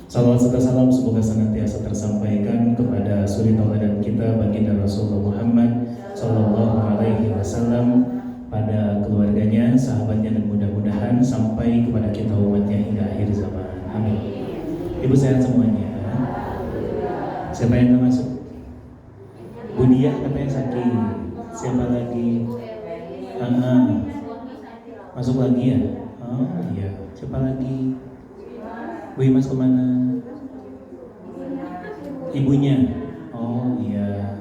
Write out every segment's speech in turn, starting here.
Salawat serta salam semoga senantiasa tersampaikan kepada suri tauladan kita baginda Rasulullah Muhammad Sallallahu Alaihi Wasallam, pada keluarganya, sahabatnya, dan mudah-mudahan sampai kepada kita umatnya hingga akhir zaman. Amin. Ibu sehat semuanya? Siapa yang nggak masuk? Budiah katanya sakit. Siapa lagi? Masuk lagi ya? Oh iya. Siapa lagi? Bu Imas kemana? Ibunya? Oh iya.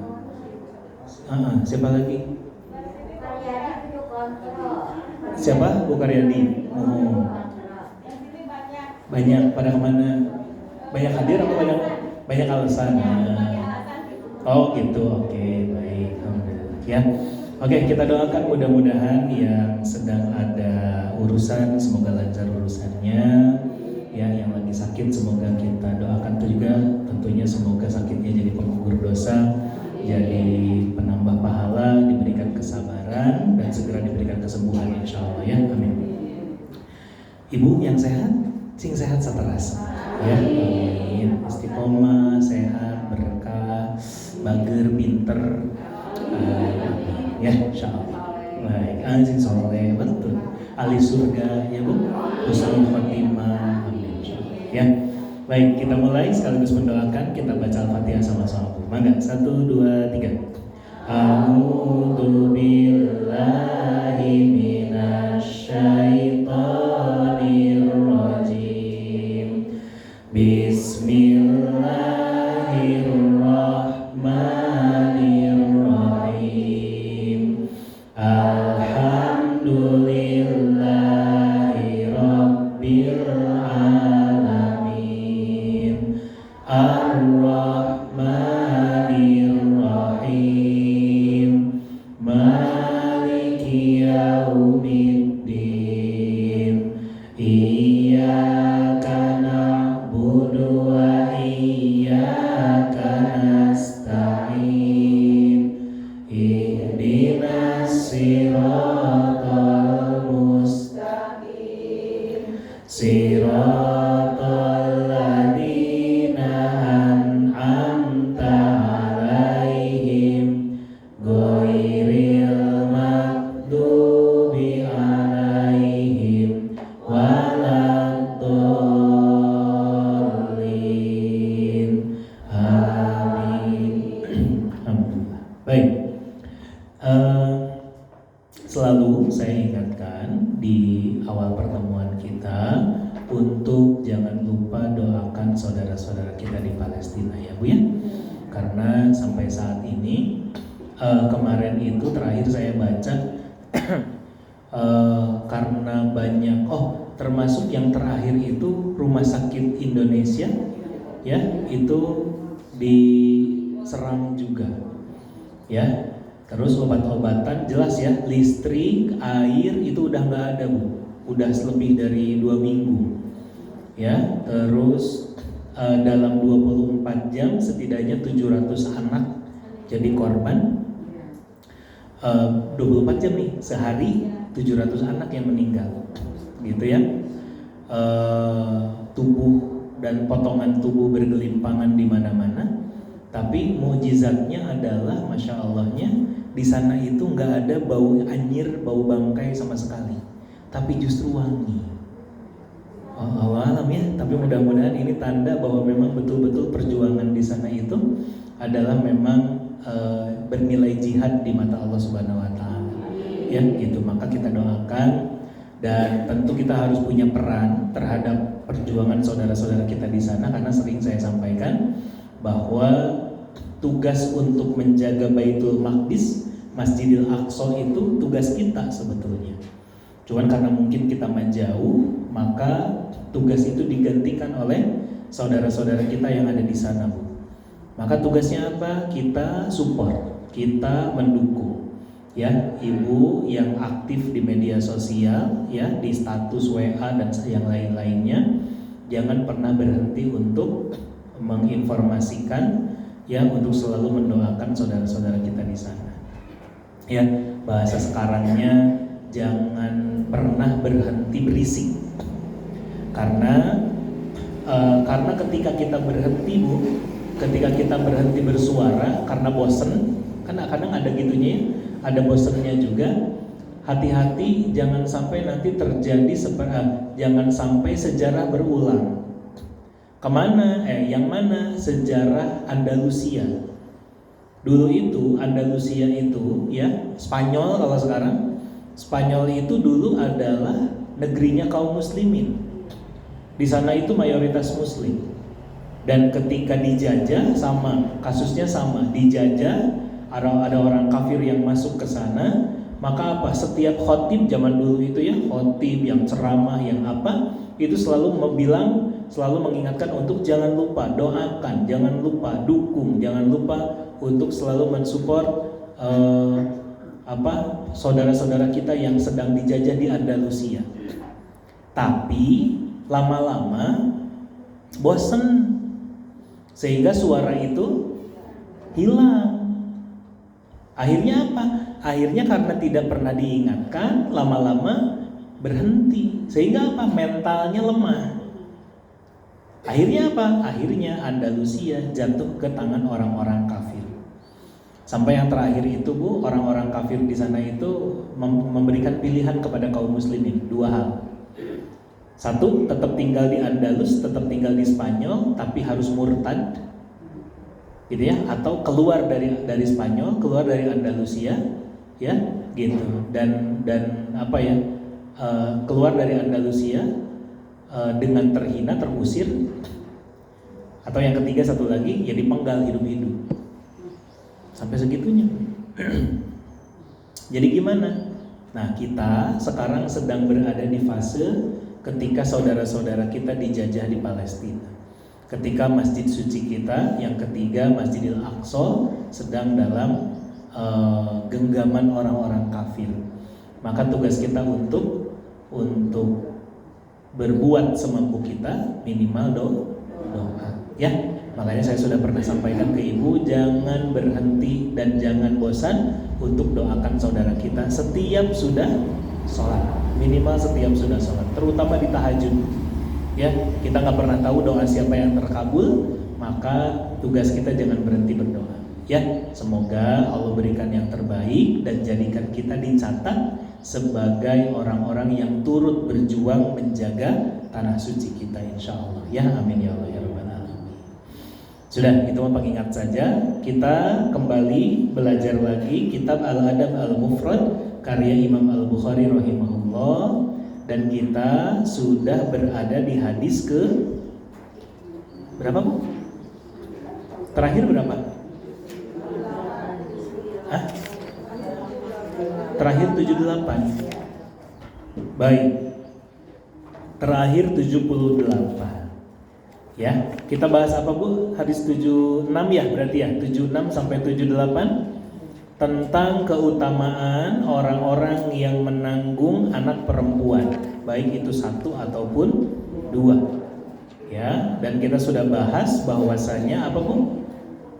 Siapa lagi? Siapa? Bu Karyadi. Oh. Banyak pada kemana? Banyak hadir atau banyak alasan? Oh gitu. Oke, baik. Alhamdulillah. Ya. Oke, kita doakan mudah-mudahan yang sedang ada urusan semoga lancar urusannya. Ya, yang lagi sakit semoga kita doakan juga, tentunya semoga sakitnya jadi penggugur dosa, jadi penambah pahala, diberikan kesabaran dan segera diberikan kesembuhan insya Allah ya, amin. Ibu yang sehat, sing sehat saterasa ya, amin. Istiqomah, sehat, berkah, bager, pinter, ya insya Allah. Baik, anjing soleh, betul. Ahli surga ya Bu, husnul khotimah, amin. Ya, baik, kita mulai sekaligus mendoakan. Kita baca Al-Fatihah sama-sama. Mangga, 1, 2, 3. A'udzu billahi minasyaitonir rajim. Bismillahirrahmanirrahim. Alhamdulillahi rabbil alamin. Ar-Rahmanir-Rahim. Maliki yaumiddin. Iyyaka na'budu wa iyyaka nasta'in. Ihdinas siratal mustaqim. Siratal ladzina an'amta 'alaihim ghairil maghdubi 'alaihim waladdallin. Amin. Alhamdulillah. Baik. Selalu saya ingatkan di awal pertemuan kita untuk jangan lupa doakan saudara-saudara kita di Palestina ya Bu ya. Karena sampai saat ini kemarin itu terakhir saya baca karena banyak termasuk yang terakhir itu Rumah Sakit Indonesia ya, itu diserang juga ya. Terus obat-obatan jelas ya, listrik, air itu udah nggak ada Bu, udah lebih dari 2 minggu ya. Terus dalam 24 jam setidaknya 700 anak jadi korban. 24 jam nih, sehari 700 anak yang meninggal gitu ya. Tubuh dan potongan tubuh bergelimpangan di mana-mana. Tapi mukjizatnya adalah Masya Allahnya di sana itu nggak ada bau anyir, bau bangkai sama sekali, tapi justru wangi. Allah alam ya. Tapi mudah-mudahan ini tanda bahwa memang betul-betul perjuangan di sana itu adalah memang bernilai jihad di mata Allah Subhanahu Wa Taala. Ya gitu. Maka kita doakan dan tentu kita harus punya peran terhadap perjuangan saudara-saudara kita di sana, karena sering saya sampaikan bahwa tugas untuk menjaga Baitul Maqdis, Masjidil Aqsa itu tugas kita sebetulnya. Cuman karena mungkin kita menjauh, maka tugas itu digantikan oleh saudara-saudara kita yang ada di sana Bu. Maka tugasnya apa? Kita support, kita mendukung. Ya, ibu yang aktif di media sosial, ya di status WA dan yang lain-lainnya, jangan pernah berhenti untuk menginformasikan ya, untuk selalu mendoakan saudara-saudara kita di sana. Ya, bahasa sekarangnya jangan pernah berhenti berisik. Karena Karena ketika kita berhenti Bu, ketika kita berhenti bersuara karena bosen, kan kadang ada gitunya ya, ada bosennya juga. Hati-hati jangan sampai nanti terjadi jangan sampai sejarah berulang. Kemana? Yang mana? Sejarah Andalusia. Dulu itu Andalusia itu ya Spanyol, kalau sekarang Spanyol itu dulu adalah negerinya kaum muslimin. Di sana itu mayoritas muslim. Dan ketika dijajah sama, kasusnya sama, dijajah, ada orang kafir yang masuk ke sana. Maka apa? Setiap khotib zaman dulu itu ya, khotib yang ceramah yang apa, itu selalu mengingatkan untuk jangan lupa doakan, jangan lupa dukung, jangan lupa untuk selalu mensupport saudara-saudara kita yang sedang dijajah di Andalusia. Tapi lama-lama bosen, sehingga suara itu hilang. Akhirnya apa? Akhirnya karena tidak pernah diingatkan, lama-lama berhenti. Sehingga apa? Mentalnya lemah. Akhirnya apa? Akhirnya Andalusia jatuh ke tangan orang-orang kafir. Sampai yang terakhir itu Bu, orang-orang kafir di sana itu memberikan pilihan kepada kaum muslimin, dua hal. Satu, tetap tinggal di Andalus, tetap tinggal di Spanyol, tapi harus murtad, gitu ya, atau keluar dari Spanyol, keluar dari Andalusia, ya, gitu. Dan apa ya, keluar dari Andalusia dengan terhina, terusir, atau yang ketiga satu lagi, ya dipenggal hidup-hidup. Sampai segitunya. Jadi gimana? Nah, kita sekarang sedang berada di fase ketika saudara-saudara kita dijajah di Palestina. Ketika masjid suci kita yang ketiga, Masjidil Aqsa, sedang dalam genggaman orang-orang kafir. Maka tugas kita untuk berbuat semampu kita, minimal doa. Ya, makanya saya sudah pernah sampaikan ke Ibu, jangan berhenti dan jangan bosan untuk doakan saudara kita setiap sudah sholat, minimal setiap sudah sholat, terutama di tahajud. Ya, kita nggak pernah tahu doa siapa yang terkabul, maka tugas kita jangan berhenti berdoa. Ya, semoga Allah berikan yang terbaik dan jadikan kita dicatat sebagai orang-orang yang turut berjuang menjaga tanah suci kita, insya Allah. Ya, amin ya Allah ya Rabbal alamin. Sudah, itu mah pengingat saja. Kita kembali belajar lagi kitab Al-Adab Al-Mufrad karya Imam Al-Bukhari rahimahullah, dan kita sudah berada di hadis ke berapa Bu? Terakhir berapa? Hah? Terakhir 78. Baik. Terakhir 78. Ya, kita bahas apa Bu? Hadis 76 ya berarti ya, 76 sampai 78 tentang keutamaan orang-orang yang menanggung anak perempuan, baik itu satu ataupun dua. Ya, dan kita sudah bahas bahwasanya apa Bu?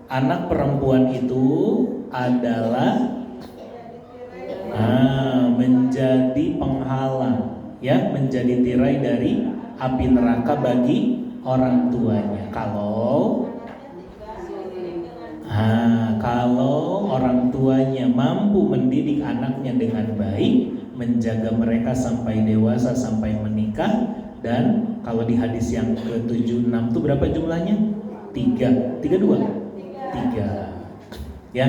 Anak perempuan itu adalah menjadi penghalang, ya, menjadi tirai dari api neraka bagi orang tuanya. Kalau orang tuanya mampu mendidik anaknya dengan baik, menjaga mereka sampai dewasa, sampai menikah. Dan kalau di hadis yang ke-76 itu berapa jumlahnya? 3. Ya,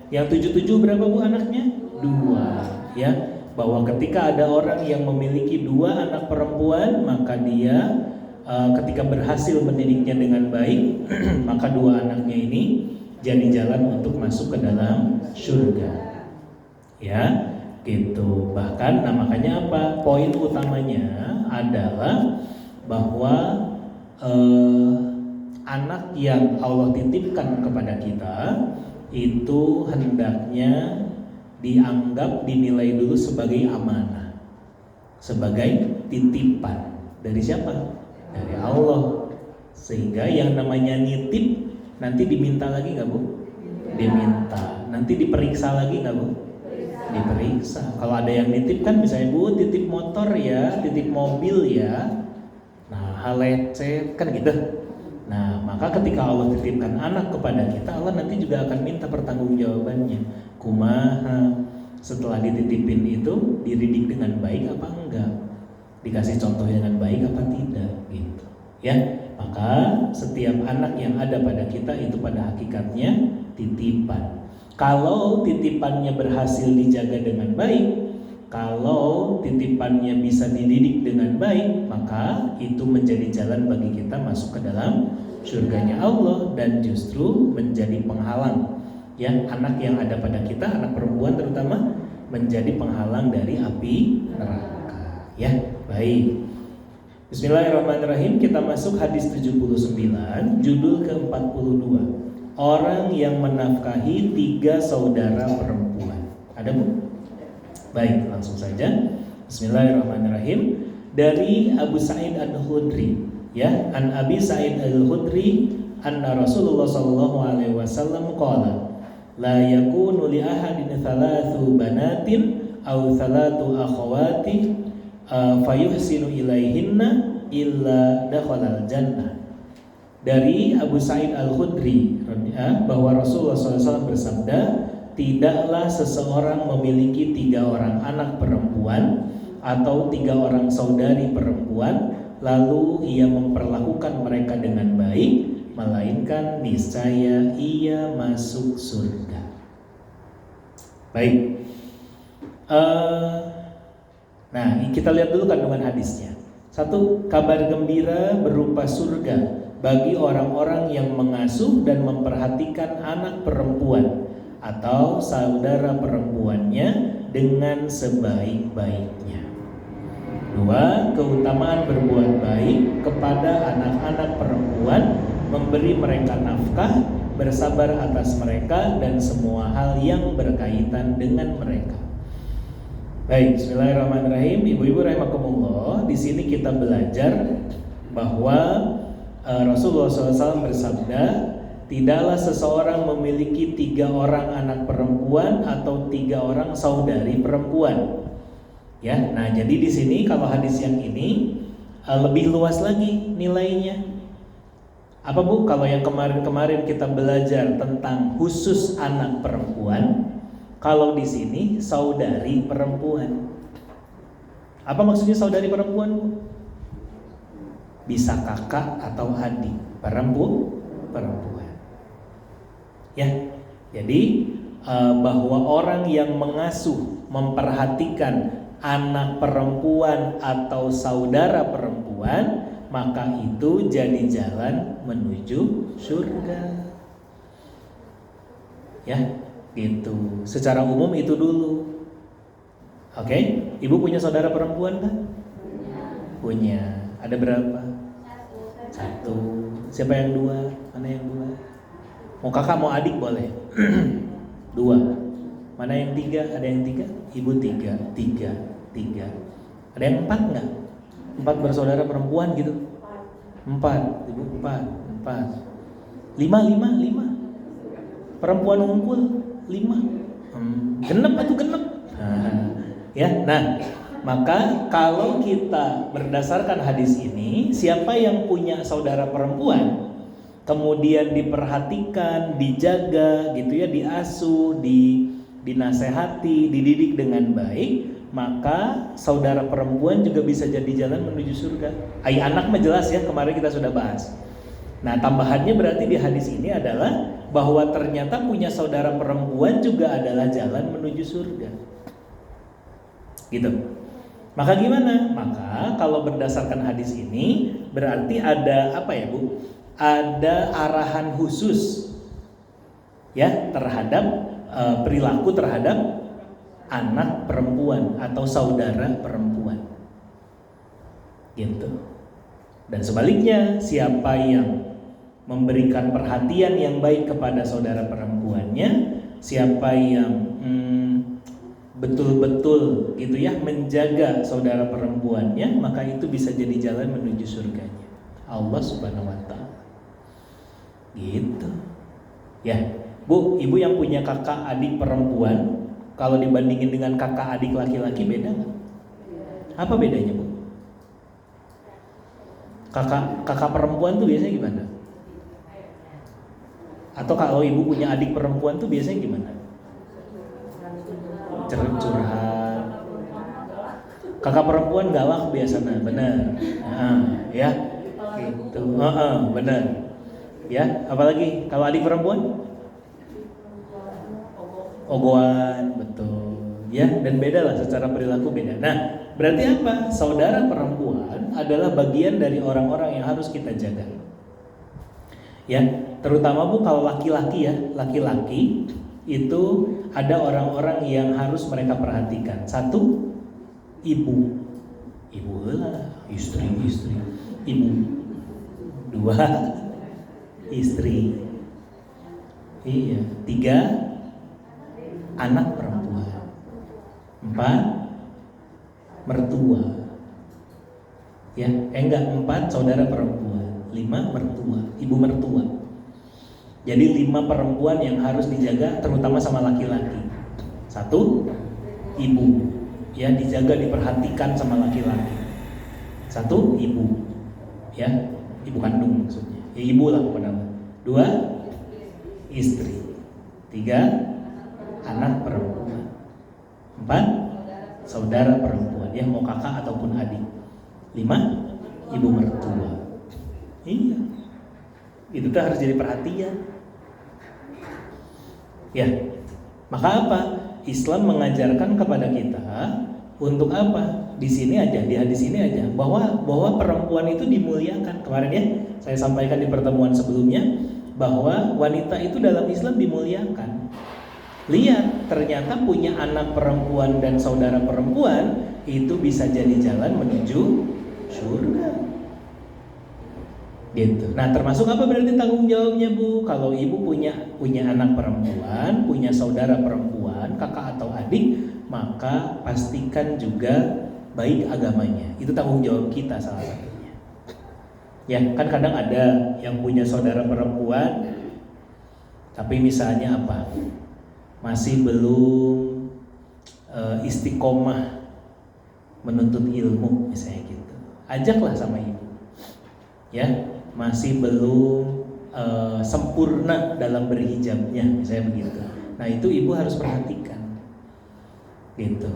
yang 77 berapa Bu anaknya? 2. Ya, bahwa ketika ada orang yang memiliki 2 anak perempuan, maka dia ketika berhasil mendidiknya dengan baik, maka 2 anaknya ini jadi jalan untuk masuk ke dalam surga. Ya, gitu. Bahkan makanya apa? Poin utamanya adalah bahwa anak yang Allah titipkan kepada kita itu hendaknya dianggap, dinilai dulu sebagai amanah, sebagai titipan. Dari siapa? Dari Allah. Sehingga yang namanya nitip nanti diminta lagi nggak Bu? Diminta. Nanti diperiksa lagi nggak Bu? Diperiksa. Kalau ada yang nitip kan misalnya Bu titip motor ya, titip mobil ya. Nah kumaha lecet, kan gitu. Nah, maka ketika Allah titipkan anak kepada kita, Allah nanti juga akan minta pertanggungjawabannya. Kumaha setelah dititipin itu dididik dengan baik apa enggak? Dikasih contoh dengan baik apa tidak gitu. Ya. Maka setiap anak yang ada pada kita itu pada hakikatnya titipan. Kalau titipannya berhasil dijaga dengan baik, kalau titipannya bisa dididik dengan baik, maka itu menjadi jalan bagi kita masuk ke dalam surganya Allah dan justru menjadi penghalang. Ya, anak yang ada pada kita, anak perempuan terutama, menjadi penghalang dari api neraka. Ya, baik. Bismillahirrahmanirrahim. Kita masuk hadis 79, judul ke-42. Orang yang menafkahi 3 saudara perempuan. Ada Bu? Baik, langsung saja. Bismillahirrahmanirrahim. Dari Abu Sa'id Al-Khudri, ya, an Abi Sa'id Al-Khudri anna Rasulullah sallallahu alaihi wasallam qala la yakunu li ahadin thalathu banatin aw thalathu akhawati fayuhsinu ilaihinna illa dakhalal jannah. Dari Abu Sa'id Al-Khudri bahwa Rasulullah SAW bersabda, tidaklah seseorang memiliki 3 orang anak perempuan atau 3 orang saudari perempuan lalu ia memperlakukan mereka dengan baik, melainkan niscaya ia masuk surga. Baik. Nah, kita lihat dulu kandungan hadisnya. 1, kabar gembira berupa surga bagi orang-orang yang mengasuh dan memperhatikan anak perempuan atau saudara perempuannya dengan sebaik-baiknya. 2, keutamaan berbuat baik kepada anak-anak perempuan, memberi mereka nafkah, bersabar atas mereka dan semua hal yang berkaitan dengan mereka. Baik, bismillahirrahmanirrahim. Ibu-ibu rahimakumullah, di sini kita belajar bahwa Rasulullah SAW bersabda, tidaklah seseorang memiliki 3 orang anak perempuan atau 3 orang saudari perempuan. Ya, nah jadi di sini kalau hadis yang ini lebih luas lagi nilainya. Apa Bu? Kalau yang kemarin kita belajar tentang khusus anak perempuan, kalau di sini saudari perempuan. Apa maksudnya saudari perempuan Bu? Bisa kakak atau adik perempuan. Ya, jadi bahwa orang yang mengasuh, memperhatikan anak perempuan atau saudara perempuan, maka itu jadi jalan menuju surga. Ya, gitu. Secara umum itu dulu. Oke, Ibu punya saudara perempuan kan? Punya. Ada berapa? 1. Siapa yang 2? Mana yang 2? Mau kakak mau adik boleh. 2. Mana yang 3? Ada yang 3? Ibu 3. Ada yang 4 enggak? 4 bersaudara perempuan gitu. 4. Ibu 4. 5. Perempuan ngumpul 5. Genep atau genep? Ya, nah, maka kalau kita berdasarkan hadis ini, siapa yang punya saudara perempuan kemudian diperhatikan, dijaga gitu ya, diasuh, dinasehati, dididik dengan baik, maka saudara perempuan juga bisa jadi jalan menuju surga. Anak mah jelas ya, kemarin kita sudah bahas. Nah, tambahannya berarti di hadis ini adalah bahwa ternyata punya saudara perempuan juga adalah jalan menuju surga. Gitu. Maka gimana? Maka kalau berdasarkan hadis ini berarti ada apa ya Bu? Ada arahan khusus ya terhadap perilaku terhadap anak perempuan atau saudara perempuan. Gitu. Dan sebaliknya, siapa yang memberikan perhatian yang baik kepada saudara perempuannya, siapa yang betul-betul gitu ya menjaga saudara perempuannya, maka itu bisa jadi jalan menuju surganya Allah Subhanahu wa taala. Gitu. Ya, Bu, Ibu yang punya kakak adik perempuan, kalau dibandingin dengan kakak adik laki-laki beda nggak? Apa bedanya Bu? Kakak perempuan tuh biasanya gimana? Atau kalau ibu punya adik perempuan tuh biasanya gimana? Curhat. Kakak perempuan galak biasanya, benar. Ya, gitu. Benar. Ya, apalagi kalau adik perempuan? Ogohan, betul. Ya, dan beda lah secara perilaku beda. Nah, berarti apa? Saudara perempuan adalah bagian dari orang-orang yang harus kita jaga. Ya, terutama Bu kalau laki-laki ya, laki-laki itu ada orang-orang yang harus mereka perhatikan. Satu, ibu lah, istri. Ibu. Dua, istri. Iya. Tiga, anak perempuan. Empat, mertua. Ya, empat saudara perempuan. Lima, mertua, ibu mertua. Jadi 5 perempuan yang harus dijaga, terutama sama laki-laki. Satu, ibu, ya dijaga, diperhatikan sama laki-laki. Satu, ibu, ya ibu kandung maksudnya, ya ibu lah pokoknya. Dua, istri. Tiga, anak perempuan. Empat, saudara perempuan, ya mau kakak ataupun adik. Lima, ibu mertua. Iya, itu tuh harus jadi perhatian. Ya, maka apa? Islam mengajarkan kepada kita untuk apa? Di sini aja, di hadis ini aja, bahwa perempuan itu dimuliakan. Kemarin ya, saya sampaikan di pertemuan sebelumnya bahwa wanita itu dalam Islam dimuliakan. Lihat, ternyata punya anak perempuan dan saudara perempuan itu bisa jadi jalan menuju surga. Gitu. Nah, termasuk apa berarti tanggung jawabnya Bu? Kalau ibu punya anak perempuan, punya saudara perempuan, kakak atau adik, maka pastikan juga baik agamanya. Itu tanggung jawab kita salah satunya. Ya, kan kadang ada yang punya saudara perempuan, tapi misalnya apa? Masih belum istiqomah menuntut ilmu misalnya gitu. Ajaklah sama ibu. Ya. Masih belum sempurna dalam berhijabnya, misalnya begitu. Nah itu ibu harus perhatikan, gitu.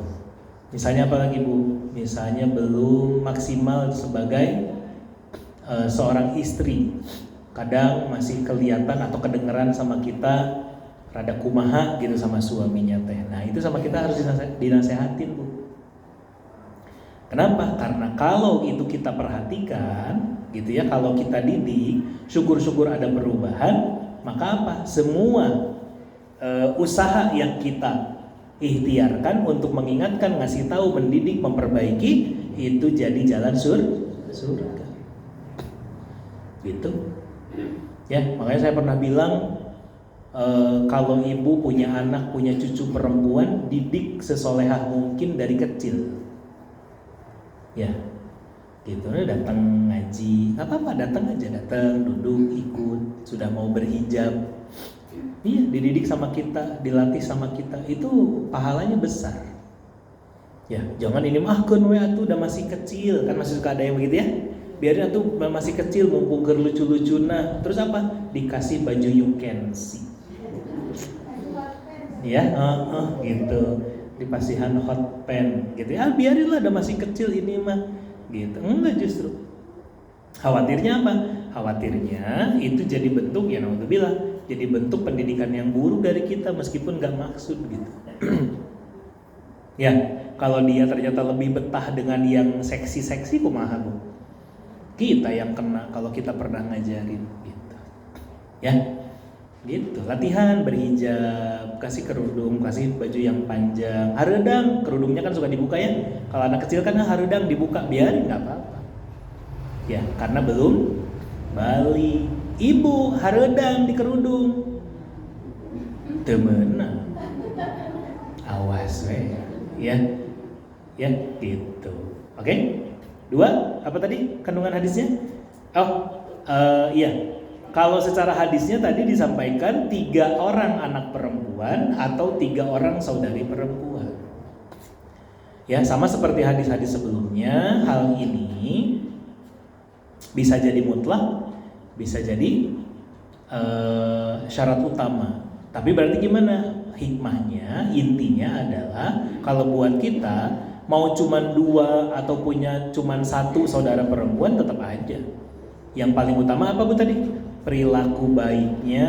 Misalnya apa lagi Bu? Misalnya belum maksimal sebagai seorang istri, kadang masih kelihatan atau kedengeran sama kita rada kumaha gitu sama suaminya teh. Nah itu sama kita harus dinasehatin Bu. Kenapa? Karena kalau itu kita perhatikan, gitu ya, kalau kita didik, syukur-syukur ada perubahan, maka apa? Semua usaha yang kita ikhtiarkan untuk mengingatkan, ngasih tahu, mendidik, memperbaiki, itu jadi jalan surga. Gitu. Ya, makanya saya pernah bilang kalau ibu punya anak, punya cucu perempuan, didik sesolehah mungkin dari kecil. Ya, gitu, datang ngaji, nggak apa-apa, datang aja, datang, duduk, ikut, sudah mau berhijab, iya, dididik sama kita, dilatih sama kita, itu pahalanya besar. Ya, jangan ini kun we atuh udah masih kecil, kan masih suka ada yang begitu ya, biarin atuh masih kecil, mumpung keur lucu-lucuna, terus apa? Dikasih baju you can see, ya, gitu. Dipasihan hot pen gitu ya, biarinlah udah masih kecil ini mah gitu. Enggak, justru khawatirnya apa? Khawatirnya itu jadi bentuk, ya naudzubillah, jadi bentuk pendidikan yang buruk dari kita meskipun gak maksud gitu. Ya, kalau dia ternyata lebih betah dengan yang seksi-seksi, kumaha Bu? Kita yang kena kalau kita pernah ngajarin gitu. Ya, gitu, latihan berhijab, kasih kerudung, kasih baju yang panjang, hareudang, kerudungnya kan suka dibuka ya. Kalau anak kecil kan hareudang dibuka, biarin nggak apa-apa. Ya, karena belum balik. Ibu hareudang di kerudung, temenang, awas we, ya gitu. Oke? Dua, apa tadi kandungan hadisnya? Iya. Kalau secara hadisnya tadi disampaikan 3 orang anak perempuan atau 3 orang saudari perempuan. Ya, sama seperti hadis-hadis sebelumnya, hal ini Bisa jadi mutlak, bisa jadi syarat utama. Tapi berarti gimana? Hikmahnya, intinya adalah kalau buat kita mau cuman 2 atau punya cuman 1 saudara perempuan tetap aja. Yang paling utama apa Bu tadi? Perilaku baiknya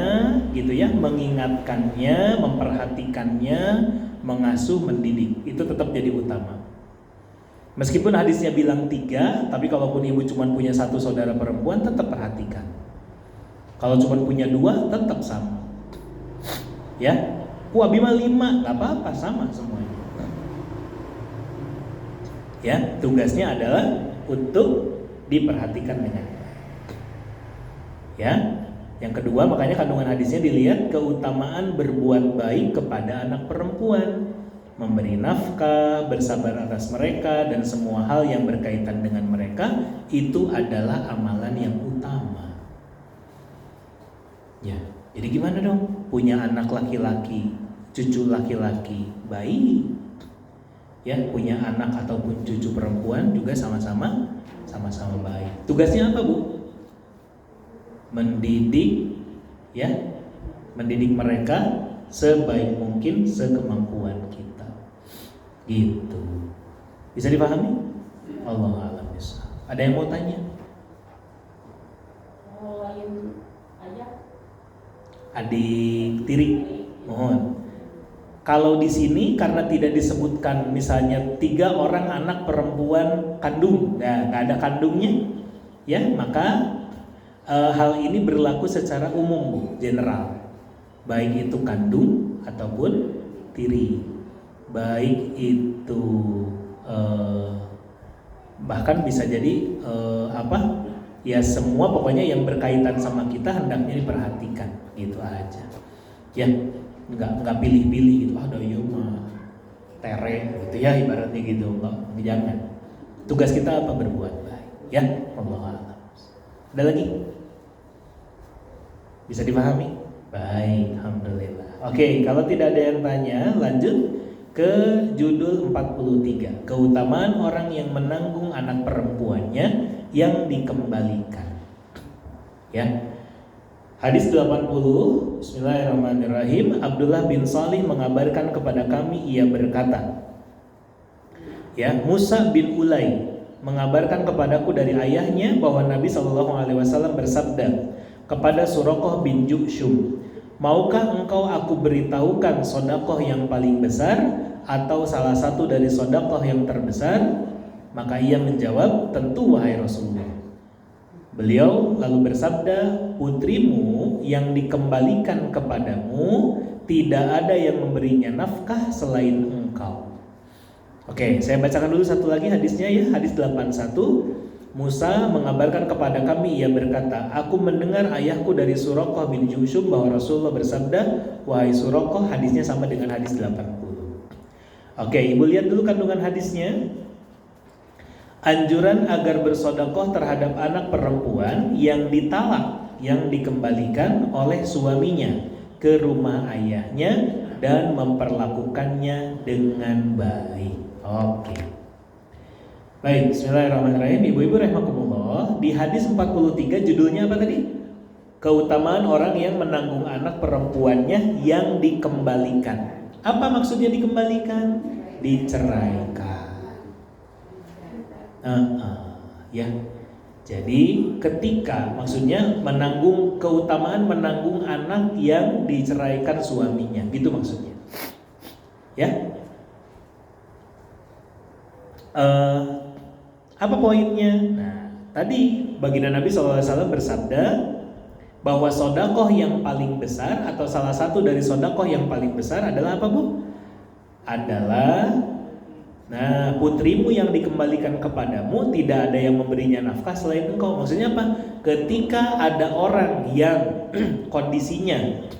gitu ya, mengingatkannya, memperhatikannya, mengasuh, mendidik. Itu tetap jadi utama. Meskipun hadisnya bilang 3, tapi kalaupun ibu cuma punya 1 saudara perempuan, tetap perhatikan. Kalau cuma punya 2, tetap sama. Ya, Abi mah 5, nggak apa-apa, sama semuanya. Ya, tugasnya adalah untuk diperhatikan dengan. Ya, yang kedua makanya kandungan hadisnya dilihat keutamaan berbuat baik kepada anak perempuan, memberi nafkah, bersabar atas mereka, dan semua hal yang berkaitan dengan mereka itu adalah amalan yang utama. Ya, jadi gimana dong? Punya anak laki-laki, cucu laki-laki, baik. Ya, punya anak ataupun cucu perempuan juga sama-sama baik. Tugasnya apa, Bu? Mendidik, ya, mendidik mereka sebaik mungkin sekemampuan kita. Gitu. Bisa dipahami? Allah a'lam bishawab. Ada yang mau tanya? Adik tiri, mohon. Kalau di sini karena tidak disebutkan misalnya 3 orang anak perempuan kandung, nah nggak ada kandungnya, ya maka hal ini berlaku secara umum, general, baik itu kandung ataupun tiri, baik itu bahkan bisa jadi ya semua pokoknya yang berkaitan sama kita hendaknya diperhatikan, gitu aja. Ya, nggak pilih-pilih gitu. Ada iya mah tere gitu ya ibaratnya gitu, nggak, jangan. Tugas kita apa? Berbuat baik. Ya, Allah a'lam. Ada lagi? Bisa dipahami? Baik, alhamdulillah. Oke, kalau tidak ada yang tanya, lanjut ke judul 43. Keutamaan orang yang menanggung anak perempuannya yang dikembalikan. Ya. Hadis 80. Bismillahirrahmanirrahim. Abdullah bin Salih mengabarkan kepada kami, ia berkata, ya, Musa bin Ulay mengabarkan kepadaku dari ayahnya bahwa Nabi SAW bersabda kepada Suraqah bin Ju'shum, maukah engkau aku beritahukan sedekah yang paling besar atau salah satu dari sedekah yang terbesar? Maka ia menjawab, tentu wahai Rasulullah. Beliau lalu bersabda, putrimu yang dikembalikan kepadamu tidak ada yang memberinya nafkah selain engkau. Oke, saya bacakan dulu satu lagi hadisnya ya. Hadis 81. Musa mengabarkan kepada kami, ia berkata, aku mendengar ayahku dari Suraqah bin Ju'shum bahwa Rasulullah bersabda, wahai Suraqah, hadisnya sama dengan hadis 80. Oke, ibu lihat dulu kandungan hadisnya. Anjuran agar bersedekah terhadap anak perempuan yang ditalak, yang dikembalikan oleh suaminya ke rumah ayahnya dan memperlakukannya dengan baik. Oke. Baik, bismillahirrahmanirrahim. Ibu-ibu rahimakumullah, di hadis 43 judulnya apa tadi? Keutamaan orang yang menanggung anak perempuannya yang dikembalikan. Apa maksudnya dikembalikan? Diceraikan. Ya. Jadi ketika maksudnya keutamaan menanggung anak yang diceraikan suaminya, gitu maksudnya. Ya. Apa poinnya? Nah, tadi baginda Nabi SAW bersabda bahwa sedekah yang paling besar atau salah satu dari sedekah yang paling besar adalah apa, Bu? Adalah putrimu yang dikembalikan kepadamu tidak ada yang memberinya nafkah selain engkau. Maksudnya apa? Ketika ada orang yang kondisinya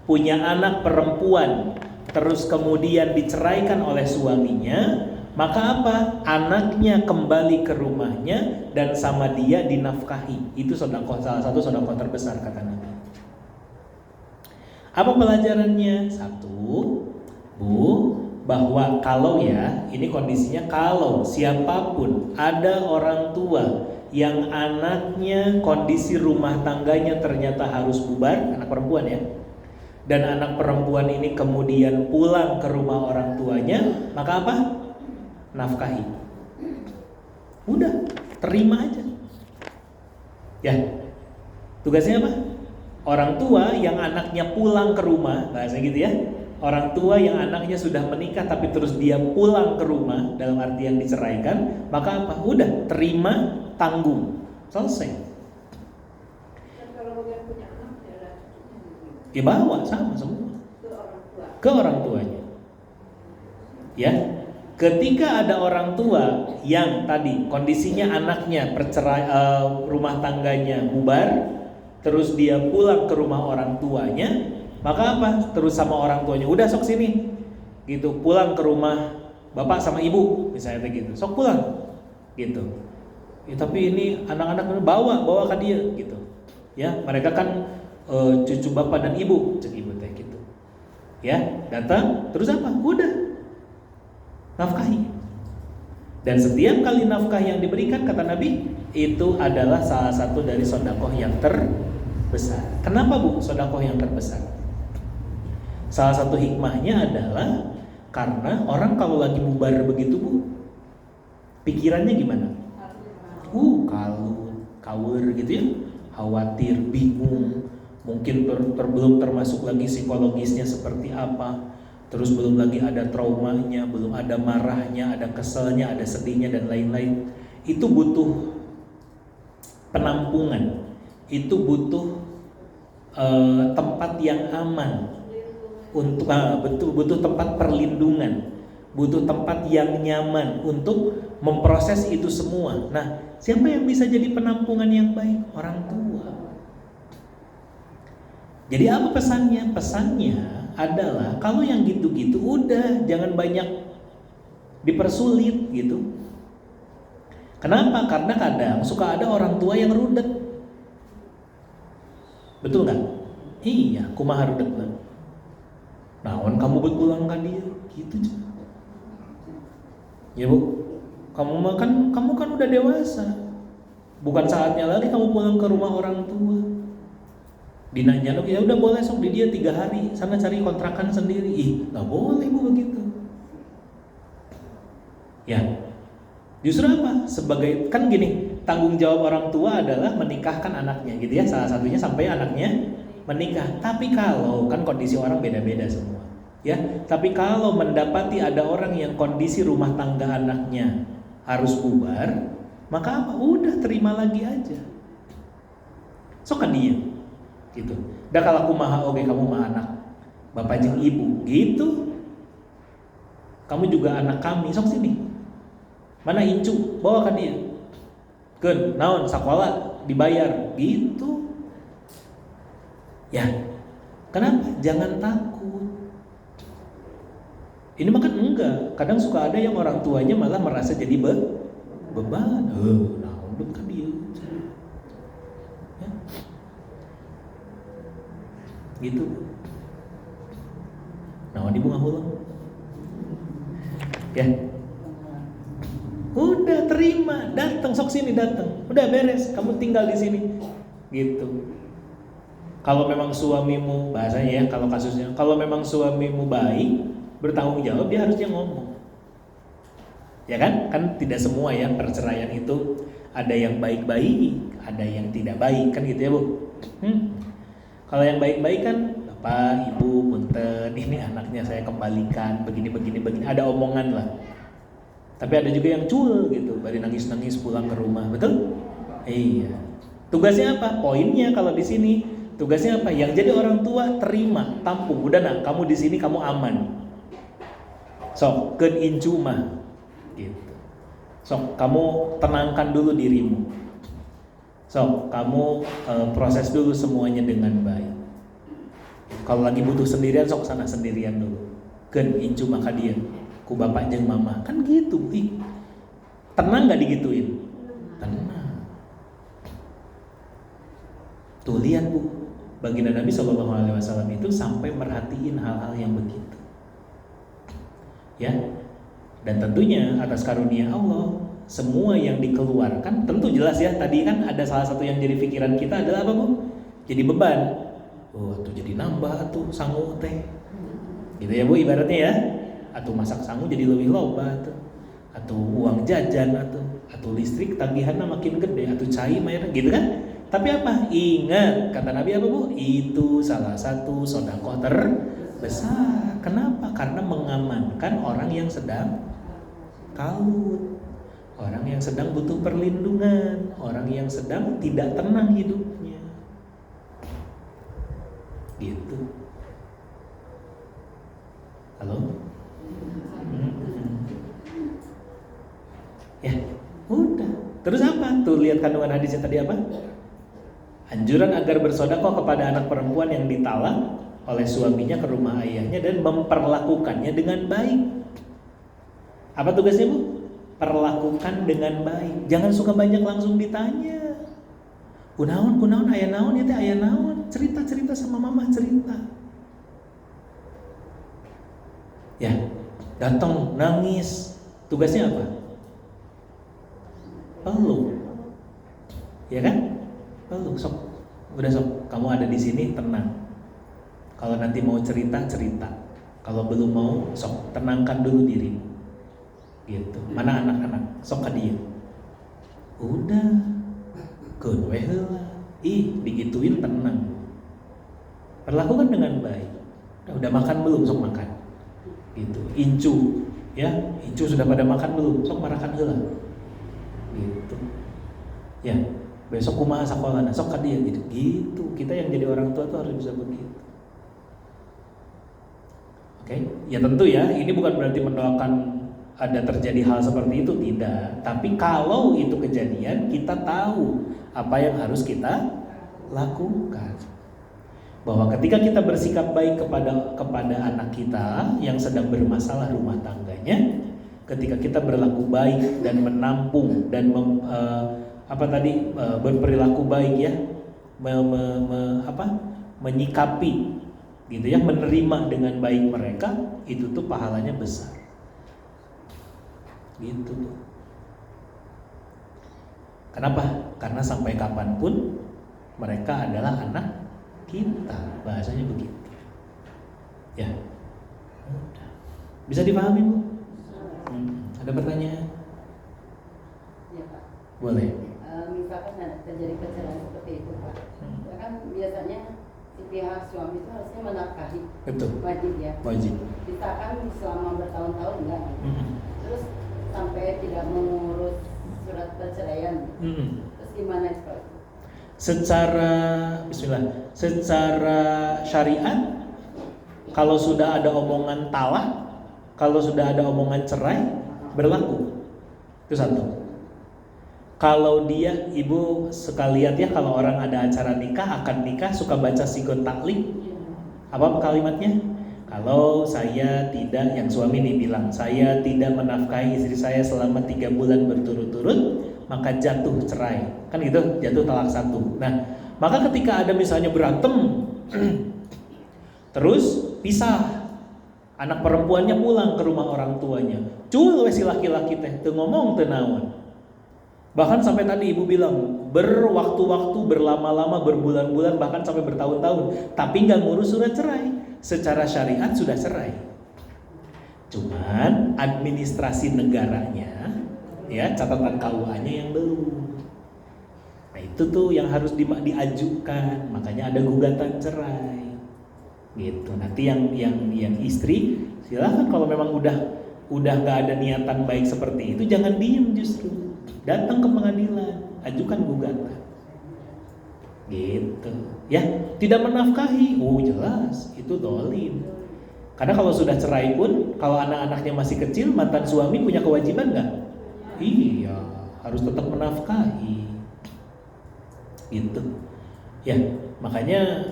punya anak perempuan terus kemudian diceraikan oleh suaminya, maka apa? Anaknya kembali ke rumahnya dan sama dia dinafkahi. Itu sedekah, salah satu sedekah terbesar kata Nabi. Apa pelajarannya? Satu, Bu, bahwa kalau ya, ini kondisinya kalau siapapun ada orang tua yang anaknya kondisi rumah tangganya ternyata harus bubar, anak perempuan ya, dan anak perempuan ini kemudian pulang ke rumah orang tuanya, maka apa? Nafkahi. Udah, terima aja. Ya, tugasnya apa? Orang tua yang anaknya pulang ke rumah, bahasa gitu ya. Orang tua yang anaknya sudah menikah tapi terus dia pulang ke rumah, dalam artian diceraikan, maka apa? Udah, terima, tanggung, selesai. Dan kalau yang punya anak Ya bawa sama semua ke orang tuanya. Ya, ketika ada orang tua yang tadi kondisinya anaknya rumah tangganya bubar, terus dia pulang ke rumah orang tuanya, maka apa? Terus sama orang tuanya, udah sok sini, gitu, pulang ke rumah bapak sama ibu, misalnya gitu, sok pulang, gitu. Ya, tapi ini anak-anak bawa ke dia, gitu. Ya, mereka kan cucu bapak dan ibu, cek ibu teh gitu. Ya, datang, terus apa? Udah, nafkahi. Dan setiap kali nafkah yang diberikan, kata Nabi, itu adalah salah satu dari sedekah yang terbesar. Kenapa Bu sedekah yang terbesar? Salah satu hikmahnya adalah karena orang kalau lagi bubar begitu Bu, pikirannya gimana? Kawur gitu ya, khawatir, bingung, mungkin belum termasuk lagi psikologisnya seperti apa, terus belum lagi ada traumanya, belum ada marahnya, ada keselnya, ada sedihnya dan lain-lain. Itu butuh penampungan, itu butuh tempat yang aman, untuk butuh tempat perlindungan, butuh tempat yang nyaman untuk memproses itu semua. Nah, siapa yang bisa jadi penampungan yang baik? Orang tua. Jadi apa pesannya? Pesannya adalah kalau yang gitu-gitu udah jangan banyak dipersulit gitu. Kenapa? Karena kadang suka ada orang tua yang rudet. Betul nggak? Iya, kumaha rudet banget. Naon kamu pulang kan dia gitu aja. Ya Bu, kamu kan udah dewasa. Bukan saatnya lagi kamu pulang ke rumah orang tua. Dinanya ya udah boleh sok di dia 3 hari, sana cari kontrakan sendiri. Ih, nggak boleh Bu begitu. Ya, justru apa? Sebagai kan gini, tanggung jawab orang tua adalah menikahkan anaknya gitu ya. Salah satunya sampai anaknya menikah. Tapi kalau kan kondisi orang beda-beda semua, ya. Tapi kalau mendapati ada orang yang kondisi rumah tangga anaknya harus bubar, maka apa? Udah terima lagi aja. Sok kan dia, gitu. Da kalau kumaha oge kamu mah anak bapak jeung ibu, gitu. Kamu juga anak kami, sok sini. Mana incu, bawa kan dia. Keun, naon sakola dibayar, gitu. Ya, kenapa? Jangan takut. Ini makan enggak. Kadang suka ada yang orang tuanya malah merasa jadi beban. Nah, untuk kan dia. Ya. Gitu. Nah, di bunga hulang. Ya. Udah terima, datang sok sini datang. Udah beres, kamu tinggal di sini. Gitu. Kalau memang suamimu, bahasanya ya, kalau kasusnya, kalau memang suamimu baik, bertanggung jawab, dia harusnya ngomong. Ya kan? Kan tidak semua ya perceraian itu ada yang baik-baik, ada yang tidak baik, kan gitu ya Bu. Kalau yang baik-baik kan, Bapak, Ibu, punten, ini anaknya saya kembalikan, begini, ada omongan lah. Tapi ada juga yang cul gitu, bari nangis-nangis pulang ke rumah, betul? Iya. Tugasnya apa? Poinnya kalau di sini tugasnya apa? Yang jadi orang tua terima, tampung. Udah nak, kamu di sini kamu aman. Sok keun incu mah, gitu. Sok kamu tenangkan dulu dirimu. Sok kamu proses dulu semuanya dengan baik. Kalau lagi butuh sendirian, sok sana sendirian dulu. Keun incu mah ka dieu, ku bapak jeung mama, kan gitu. Ih, tenang nggak digituin? Tenang. Tuh lihat Bu, baginda Nabi SAW itu sampai merhatiin hal-hal yang begitu. Ya, dan tentunya atas karunia Allah semua yang dikeluarkan tentu jelas ya, tadi kan ada salah satu yang jadi pikiran kita adalah apa Bu? Jadi beban. Oh, tuh jadi nambah tuh sangu teh. Gitu ya Bu ibaratnya ya. Atau masak sangu jadi lebih loba tuh. Atau uang jajan atau listrik tagihannya makin gede, atau cai mayar gitu kan. Tapi apa? Ingat kata Nabi apa Bu? Itu salah satu sedekah terbesar. Kenapa? Karena mengamankan orang yang sedang kalut, orang yang sedang butuh perlindungan, orang yang sedang tidak tenang hidupnya. Gitu. Halo? Ya, udah. Terus apa? Tuh lihat kandungan hadisnya tadi apa? Anjuran agar bersedekah kepada anak perempuan yang ditalak oleh suaminya ke rumah ayahnya dan memperlakukannya dengan baik. Apa tugasnya Bu? Perlakukan dengan baik. Jangan suka banyak langsung ditanya. Kunaon aya naon ya teh aya naon? Cerita sama mama cerita. Ya, datang nangis. Tugasnya apa? Peluk. Ya kan? Peluk sok. Udah sok, kamu ada di sini tenang. Kalau nanti mau cerita. Kalau belum mau sok tenangkan dulu diri. Gitu. Mana anak-anak? Sok ka dieu. Udah. Keun we heula. Digituin tenang. Perlakukan dengan baik. Udah makan belum? Sok makan. Gitu. Incu, ya. Incu sudah pada makan belum? Sok marakan heula. Gitu. Ya. Besok kumaha sakolana? Sok ka dieu gitu. Gitu. Kita yang jadi orang tua tuh harus bisa begitu. Oke? Ya tentu ya, ini bukan berarti mendoakan ada terjadi hal seperti itu, tidak. Tapi kalau itu kejadian, kita tahu apa yang harus kita lakukan. Bahwa ketika kita bersikap baik kepada anak kita yang sedang bermasalah rumah tangganya, ketika kita berlaku baik dan menampung dan berperilaku baik ya, menyikapi gitu ya, menerima dengan baik mereka, itu tuh pahalanya besar. Gitu. Kenapa? Karena sampai kapanpun mereka adalah anak kita, bahasanya begitu. Ya, bisa dipahami Bu? Ada pertanyaan? Ya Pak. Boleh. Misalkan terjadi perceraian seperti itu Pak, ya kan biasanya si pihak suami itu harusnya menafkahi. Betul. Wajib ya. Wajib. Misalkan selama bertahun-tahun enggak. Terus sampai tidak mengurus surat perceraian. Terus gimana itu Pak? Secara syariat, kalau sudah ada omongan talak, kalau sudah ada omongan cerai, berlaku. Itu satu. Kalau dia, ibu sekalian ya, kalau orang ada acara nikah, akad nikah, suka baca sigon taklik. Apa kalimatnya? Kalau saya tidak, yang suami nih bilang, saya tidak menafkahi istri saya selama 3 bulan berturut-turut, maka jatuh cerai. Kan gitu, jatuh talak 1. Nah, maka ketika ada misalnya berantem, terus pisah, anak perempuannya pulang ke rumah orang tuanya, cul we si laki-laki teh, teu ngomong teu naon. Bahkan sampai tadi ibu bilang berwaktu-waktu, berlama-lama, berbulan-bulan, bahkan sampai bertahun-tahun, tapi nggak ngurus surat cerai. Secara syariat sudah cerai. Cuman administrasi negaranya, ya catatan KUA-nya yang belum. Nah itu tuh yang harus diajukan. Makanya ada gugatan cerai. Gitu. Nanti yang istri silakan kalau memang udah nggak ada niatan baik seperti itu, jangan diem justru. Datang ke pengadilan, ajukan gugatan. Gitu. Ya, tidak menafkahi. Oh, jelas, itu dolim. Karena kalau sudah cerai pun, kalau anak-anaknya masih kecil, mantan suami punya kewajiban nggak? Iya, harus tetap menafkahi. Gitu. Ya, makanya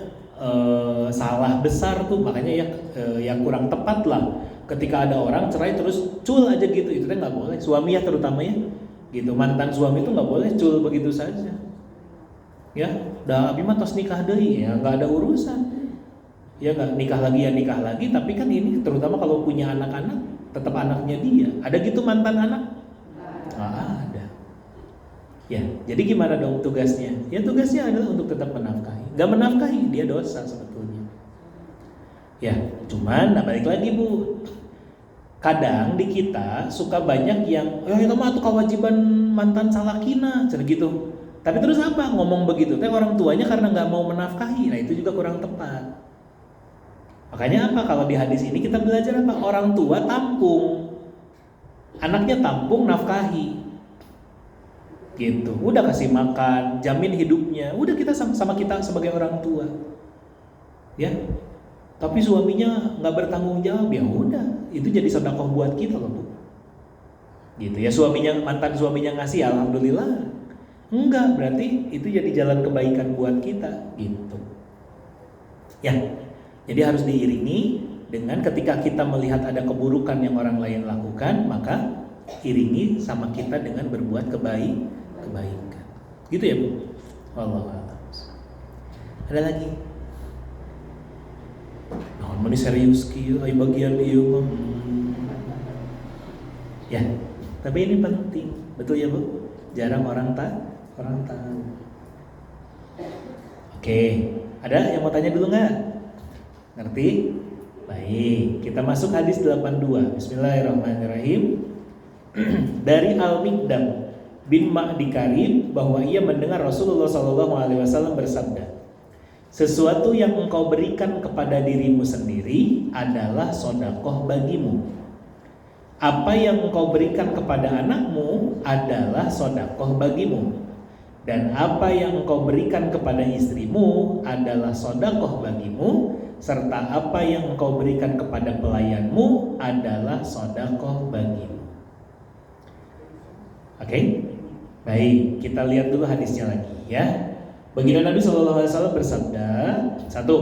salah besar tuh, makanya yang kurang tepat lah. Ketika ada orang cerai terus cul aja gitu, itu kan nggak boleh. Suami ya terutama ya. Gitu, mantan suami itu nggak boleh cul begitu saja. Ya, dah abi mah tos nikah deui ya, nggak ada urusan. Ya nggak nikah lagi, tapi kan ini terutama kalau punya anak-anak, tetap anaknya dia. Ada gitu mantan anak? Nggak ada. Ya, jadi gimana dong tugasnya? Ya tugasnya adalah untuk tetap menafkahi. Gak menafkahi dia dosa sebetulnya. Ya, cuman balik lagi Bu. Kadang di kita suka banyak yang itu mah tuh kewajiban mantan salakina, cara gitu. Tapi terus apa? Ngomong begitu teh orang tuanya karena nggak mau menafkahi. Nah, itu juga kurang tepat. Makanya apa? Kalau di hadis ini kita belajar apa? Orang tua tampung. Anaknya tampung, nafkahi. Gitu. Udah kasih makan, jamin hidupnya. Udah kita sama kita sebagai orang tua. Ya. Tapi suaminya nggak bertanggung jawab, ya udah. Itu jadi sedekah buat kita loh, Bu. Gitu ya, mantan suaminya ngasih, alhamdulillah. Enggak, berarti itu jadi jalan kebaikan buat kita, gitu. Ya. Jadi harus diiringi dengan ketika kita melihat ada keburukan yang orang lain lakukan, maka iringi sama kita dengan berbuat kebaikan. Gitu ya, Bu. Wallahu a'lam. Ada lagi? Nah, ini serius kieu, ai bagian ieu mah. Ya, tapi ini penting. Betul ya, Bu? Jarang orang tahu. Oke, ada yang mau tanya dulu nggak? Ngerti? Baik, kita masuk hadis 82. Bismillahirrahmanirrahim. Dari Al-Miqdam bin Ma'di Karib bahwa ia mendengar Rasulullah SAW bersabda, sesuatu yang engkau berikan kepada dirimu sendiri adalah sedekah bagimu. Apa yang engkau berikan kepada anakmu adalah sedekah bagimu. Dan apa yang engkau berikan kepada istrimu adalah sedekah bagimu. Serta apa yang engkau berikan kepada pelayanmu adalah sedekah bagimu. Oke? Baik, kita lihat dulu hadisnya lagi ya. Baginda Nabi SAW bersabda, satu,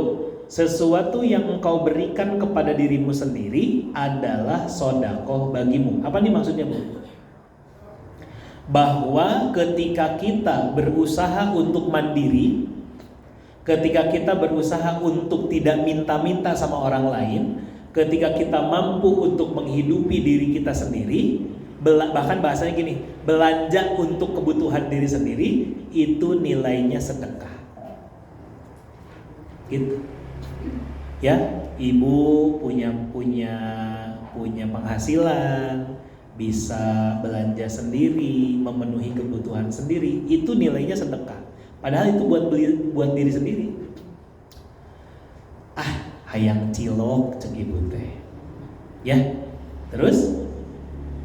sesuatu yang engkau berikan kepada dirimu sendiri adalah sedekah bagimu. Apa nih maksudnya, Bu? Bahwa ketika kita berusaha untuk mandiri, ketika kita berusaha untuk tidak minta-minta sama orang lain, ketika kita mampu untuk menghidupi diri kita sendiri, bahkan bahasanya gini, belanja untuk kebutuhan diri sendiri, itu nilainya sedekah. Gitu. Ya, ibu punya penghasilan, bisa belanja sendiri, memenuhi kebutuhan sendiri, itu nilainya sedekah. Padahal itu buat diri sendiri. Hayang cilok cek ibu teh. Ya. Terus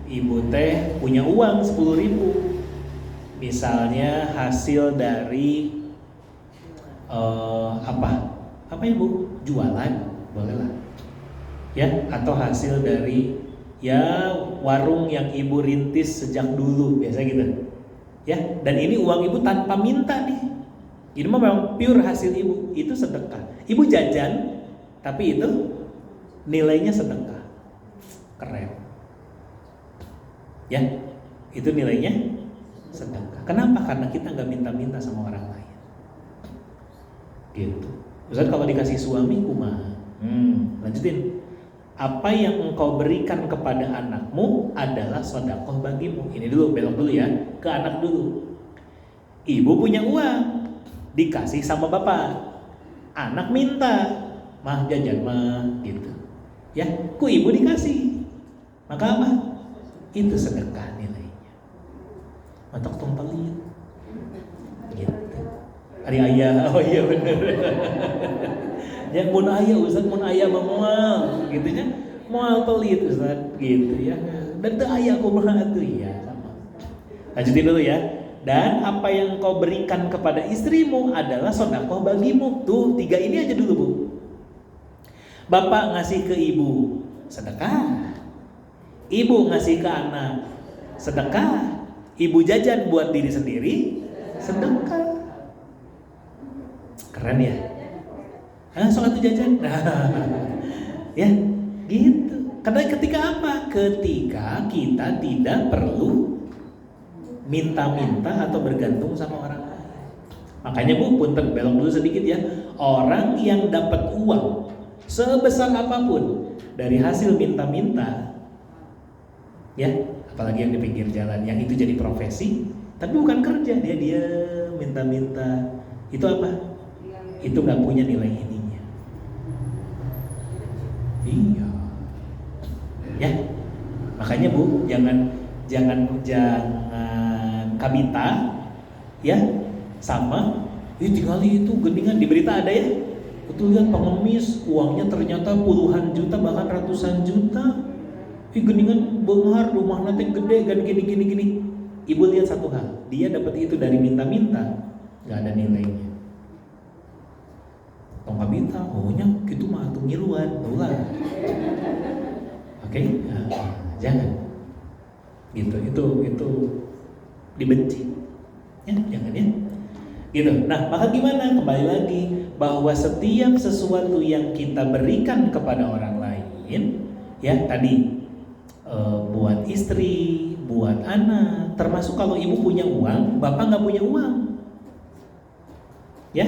ibu teh punya uang 10.000. Misalnya hasil dari apa ya, Bu? Jualan, boleh lah. Ya, atau hasil dari warung yang ibu rintis sejak dulu, biasa gitu. Ya, dan ini uang ibu tanpa minta nih. Ini memang pure hasil ibu, itu sedekah. Ibu jajan, tapi itu nilainya sedekah. Keren. Ya, itu nilainya sedekah. Kenapa? Karena kita nggak minta-minta sama orang lain. Gitu. Ustaz, kalau dikasih suami kumaha? Lanjutin. Apa yang engkau berikan kepada anakmu adalah sedekah bagimu. Ini dulu, belok dulu ya, ke anak dulu. Ibu punya uang, dikasih sama bapak. Anak minta, mah jajan mah, gitu. Ya, ku ibu dikasih. Maka apa? Itu sedekah nilainya. Matok tong pelit. Gitu. Hari ayah, oh iya bener. Ya mun aya Ustaz, mun aya moal gitu nya. Moal pelit Ustaz gitu ya. Dan teu aya kumaha atuh ya sama. Lanjutin dulu ya. Dan apa yang kau berikan kepada istrimu adalah sedekah bagimu. Tuh, 3 ini aja dulu, Bu. Bapak ngasih ke ibu, sedekah. Ibu ngasih ke anak, sedekah. Ibu jajan buat diri sendiri, sedekah. Keren ya? Soal jajan. Ya, gitu. Karena ketika apa? Ketika kita tidak perlu minta-minta atau bergantung sama orang lain. Makanya Bu, punten belok dulu sedikit ya. Orang yang dapat uang sebesar apapun dari hasil minta-minta, ya, apalagi yang di pinggir jalan, yang itu jadi profesi, Tapi bukan kerja, dia minta-minta. Itu apa? Itu nggak punya nilai ininya. Iya. Ya. Makanya Bu, jangan kabita ya sama tinggali itu geningan. Di berita ada ya. Betul, lihat pengemis uangnya ternyata puluhan juta bahkan ratusan juta. Geningan benghar rumah nanti gede kan gini. Ibu lihat satu hal, dia dapat itu dari minta-minta, nggak ada nilainya. Tong kabita, ohnya gitu mah tuh ngiluan, ulah. Oke, jangan. Gitu, itu dibenci. Ya, jangan ya. Gitu. Nah, maka gimana? Kembali lagi bahwa setiap sesuatu yang kita berikan kepada orang lain, ya tadi buat istri, buat anak, termasuk kalau ibu punya uang, bapak nggak punya uang, ya,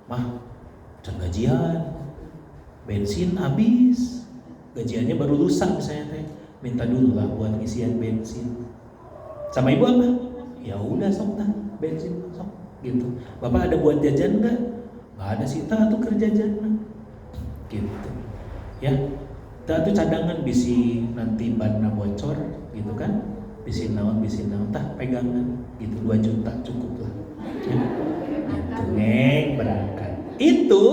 mah, dan gajian, bensin habis, gajiannya baru lusa misalnya teh, minta dulu lah buat ngisian bensin, sama ibu apa? Ya udah sok dah bensin sok, gitu. Bapak ada buat jajan nggak? Nggak ada sih, tuh kerja jajan, gitu, ya. Tuh cadangan bisi nanti bannya bocor gitu kan, bisi naon tah pegangan gitu 2 juta cukup lah ya. Itu neng berangkat, itu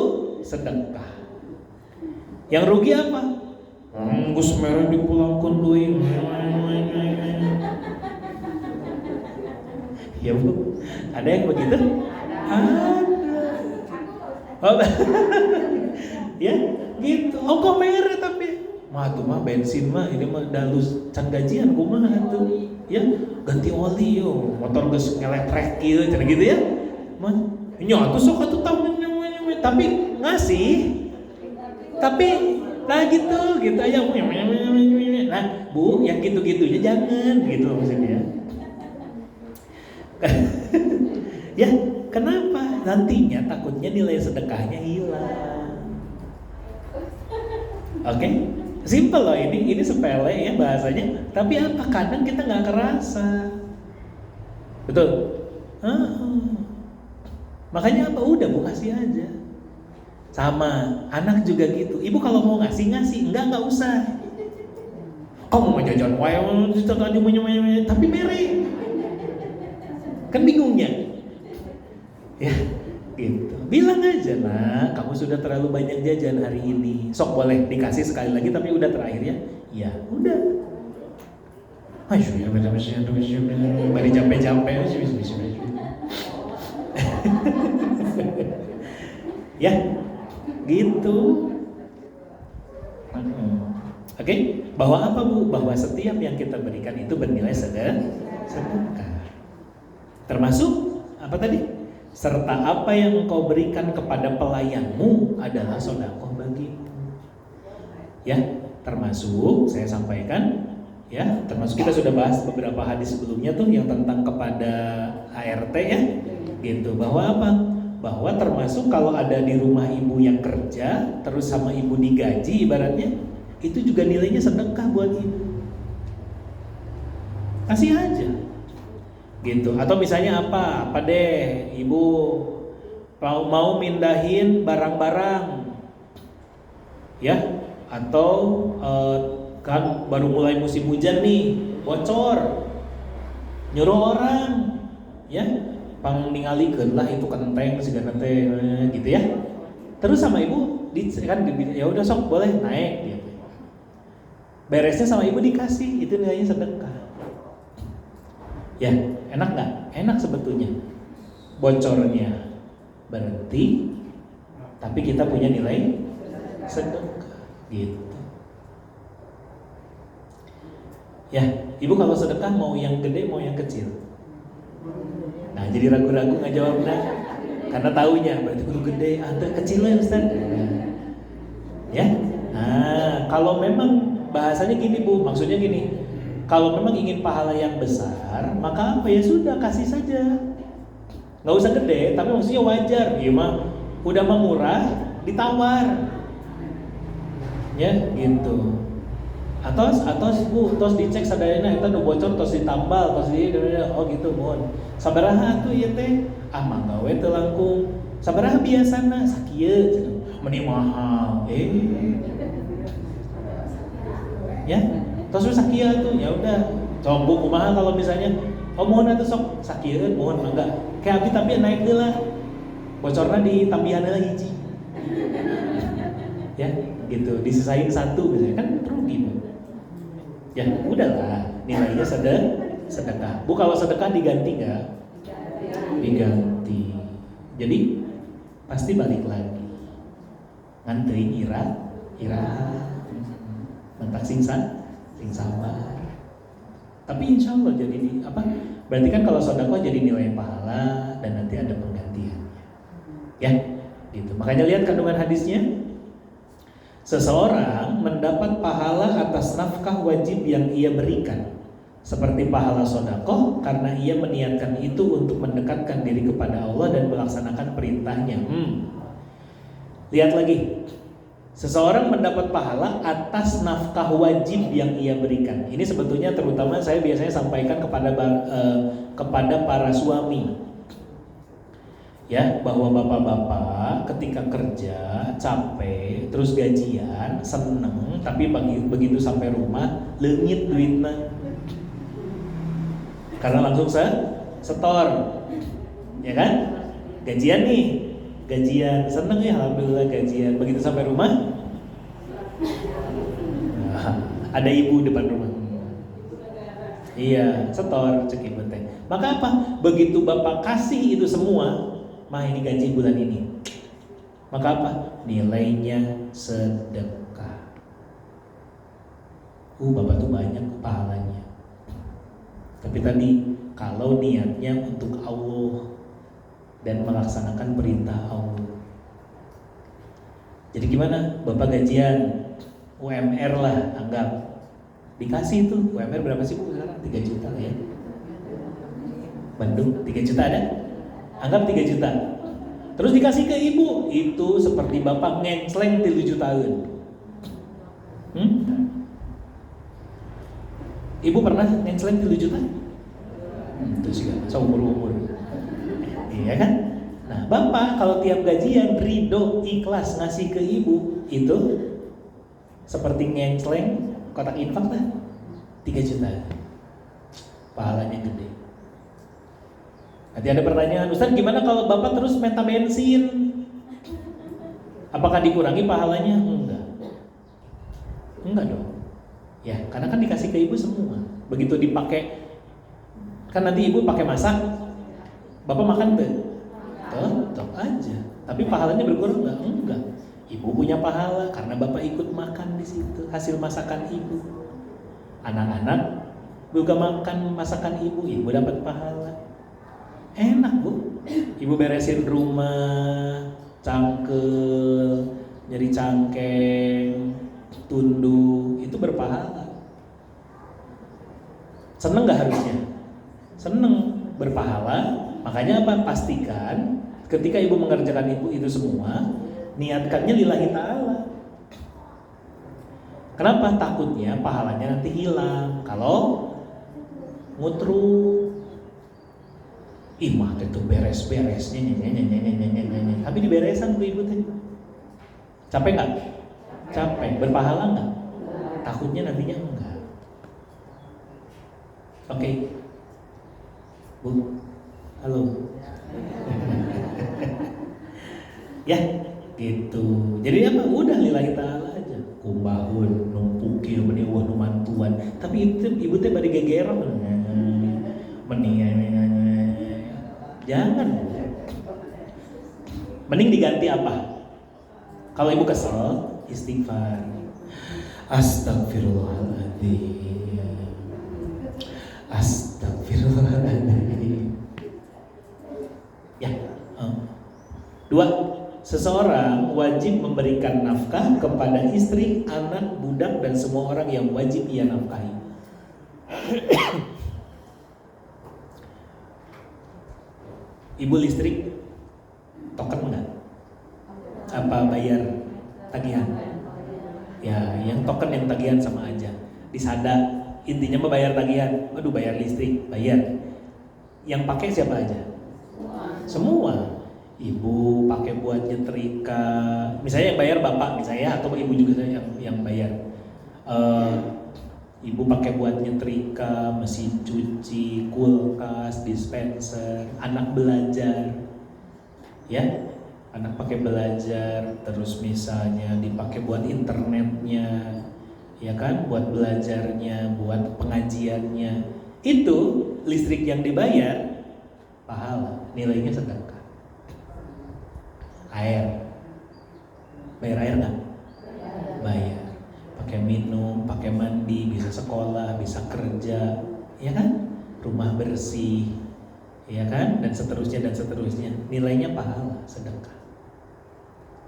sedekah. Yang rugi apa? Gus merah dipulangkan duit. Ya Bu, ada yang begitu? Ada. Oh, ya gitu. Oh kok merah tapi mah tuh mah bensin mah ini mah dalus can gajian kumaha tuh ya, ganti oli yo motor geus ngeletrek kieu cenah gitu ya mah nya atuh sok atuh tahun tapi ngasih tapi nah gitu aja. Nah Bu, yang gitu-gitunya jangan gitu maksudnya. Ya kenapa? Nantinya takutnya nilai sedekahnya hilang. Oke? Simple loh ini sepele ya bahasanya, tapi apa kadang kita nggak kerasa, betul? Makanya apa udah Bu kasih aja. Sama anak juga gitu. Ibu kalau mau ngasih nggak usah. Kamu mau jajan wae tapi mere, kan bingungnya, ya gitu. Bilang aja nah, kamu sudah terlalu banyak jajan hari ini. Sok boleh dikasih sekali lagi tapi udah terakhir ya. Ya, udah. Bari jampe-jampe. Ya, gitu. Oke, bahwa apa Bu? Bahwa setiap yang kita berikan itu bernilai sedekah. Termasuk apa tadi? Serta apa yang engkau berikan kepada pelayanmu adalah sedekah bagimu. Ya, termasuk saya sampaikan ya, termasuk kita sudah bahas beberapa hadis sebelumnya tuh yang tentang kepada ART ya. Gitu, bahwa apa? Bahwa termasuk kalau ada di rumah ibu yang kerja terus sama ibu digaji ibaratnya, itu juga nilainya sedekah buat ibu. Kasih aja. Gitu. Atau misalnya apa deh ibu mau mindahin barang-barang ya, atau kan baru mulai musim hujan nih bocor, nyuruh orang ya pang ningalikeun lah itu kenteng segala teh gitu ya, terus sama ibu kan ya udah sok boleh naik gitu. Beresnya sama ibu dikasih, itu nilainya sedekah. Ya, enak nggak? Enak sebetulnya. Bocornya berhenti, tapi kita punya nilai sedekah, gitu. Ya, ibu kalau sedekah mau yang gede, mau yang kecil? Nah, jadi ragu-ragu nggak jawabnya, karena taunya berarti kudu gede, atau kecil ya Ustaz. Ya, nah kalau memang bahasanya gini Bu, maksudnya gini. Kalau memang ingin pahala yang besar, maka apa ya sudah kasih saja. Nggak usah gede, tapi maksudnya wajar. Ya mah udah mah murah, ditawar. Ya gitu. Atos Bu, tos dicek sadayana eta nu bocor tos ditambal, tos di oh gitu mohon. Sabaraha atuh ieu teh? Ah mangga we teu langkung. Sabaraha biasana? Sakieu cenah. Meni mahal. Ya, tos we sakieu atuh ya udah. Sok Bu kumaha kalau misalnya oh mohon atuh sok sakieu mohon mangga. Kayak abdi tapi naik deui lah. Bocorna ditambihan heula hiji. Ya, gitu. Disisain satu misalnya kan rugi Bu. Ya udahlah, nilainya sedekah. Bu kalau sedekah diganti nggak? Diganti. Jadi pasti balik lagi. Nganteuin ira, mentak sing sabar. Tapi insya Allah jadi apa? Berarti kan kalau sedekah jadi nilai pahala dan nanti ada penggantiannya. Ya, gitu. Makanya lihat kandungan hadisnya. Seseorang mendapat pahala atas nafkah wajib yang ia berikan, seperti pahala sedekah karena ia meniatkan itu untuk mendekatkan diri kepada Allah dan melaksanakan perintahnya. Lihat lagi, seseorang mendapat pahala atas nafkah wajib yang ia berikan. Ini sebetulnya terutama saya biasanya sampaikan kepada para suami. Ya, bahwa bapak-bapak ketika kerja capek terus gajian seneng tapi begitu sampai rumah leungit duitna karena langsung setor, ya kan? Gajian seneng ya alhamdulillah gajian, begitu sampai rumah ada ibu depan rumah, iya setor cek ibu teh. Maka apa? Begitu bapak kasih itu semua, mah ini gaji bulan ini. Maka apa? Nilainya sedekah. Bapak tuh banyak pahalanya. Tapi tadi kalau niatnya untuk Allah dan melaksanakan perintah Allah. Jadi gimana? Bapak gajian UMR lah, anggap dikasih itu UMR berapa sih Bu sekarang? 3 juta lah ya. Bandung 3 juta ada? Anggap 3 juta. Terus dikasih ke ibu, itu seperti bapak ngensleng 3 jutaan. Ibu pernah ngensleng 3 juta? Itu sih kan, seumur-umur. Iya kan? Nah, bapak kalau tiap gajian ridho ikhlas ngasih ke ibu, itu seperti ngensleng kotak infak lah 3 juta. Pahalanya gede. Nanti ada pertanyaan, Ustaz gimana kalau bapak terus minta bensin? Apakah dikurangi pahalanya? Enggak dong. Ya, karena kan dikasih ke ibu semua. Begitu dipakai, kan nanti ibu pakai masak, bapak makan tuh, tetap aja. Tapi pahalanya berkurang enggak? Enggak. Ibu punya pahala karena bapak ikut makan di situ, hasil masakan ibu. Anak-anak juga makan masakan ibu dapat pahala. Enak Bu, ibu beresin rumah, cangkel, nyeri cangkeng, tunduk, itu berpahala. Seneng gak harusnya? Seneng, berpahala. Makanya apa? Pastikan ketika ibu mengerjakan ibu itu semua, niatkannya lillahi ta'ala. Kenapa? Takutnya pahalanya nanti hilang kalau ngutru. Imah itu beres-beres nyanyi. Tapi diberesan Bu ibu teh. Capek nggak? Capek. Berpahala nggak? Takutnya nantinya enggak. Oke. Bu, halo. Ya, gitu. Jadi apa? Udah lillahi ta'ala aja. Kumbahun, numpuki, meniwah, numantuan. Tapi itu ibu teh bari gegeran. Mendingan. Jangan. Mending diganti apa? Kalau ibu kesel, istighfar. Astagfirullahaladzim. Astagfirullahaladzim. Ya. 2. Seseorang wajib memberikan nafkah kepada istri, anak, budak, dan semua orang yang wajib ia nafkahi. Ibu listrik token enggak? Apa bayar tagihan? Ya, yang token yang tagihan sama aja. disada, intinya mah bayar tagihan. Aduh, bayar listrik, bayar. Yang pakai siapa aja? Semua. Ibu pakai buat nyetrika, misalnya yang bayar bapak misalnya, atau ibu juga yang bayar. Ibu pakai buat nyetrika, mesin cuci, kulkas, dispenser, anak belajar, ya, anak pakai belajar, terus misalnya dipakai buat internetnya, ya kan, buat belajarnya, buat pengajiannya, itu listrik yang dibayar pahala, nilainya sedekah. Air, bayar air nggak? Bayar. Pakai minum, pakai mandi, bisa sekolah, bisa kerja, ya kan? Rumah bersih, ya kan? Dan seterusnya dan seterusnya. Nilainya pahala, sedekah.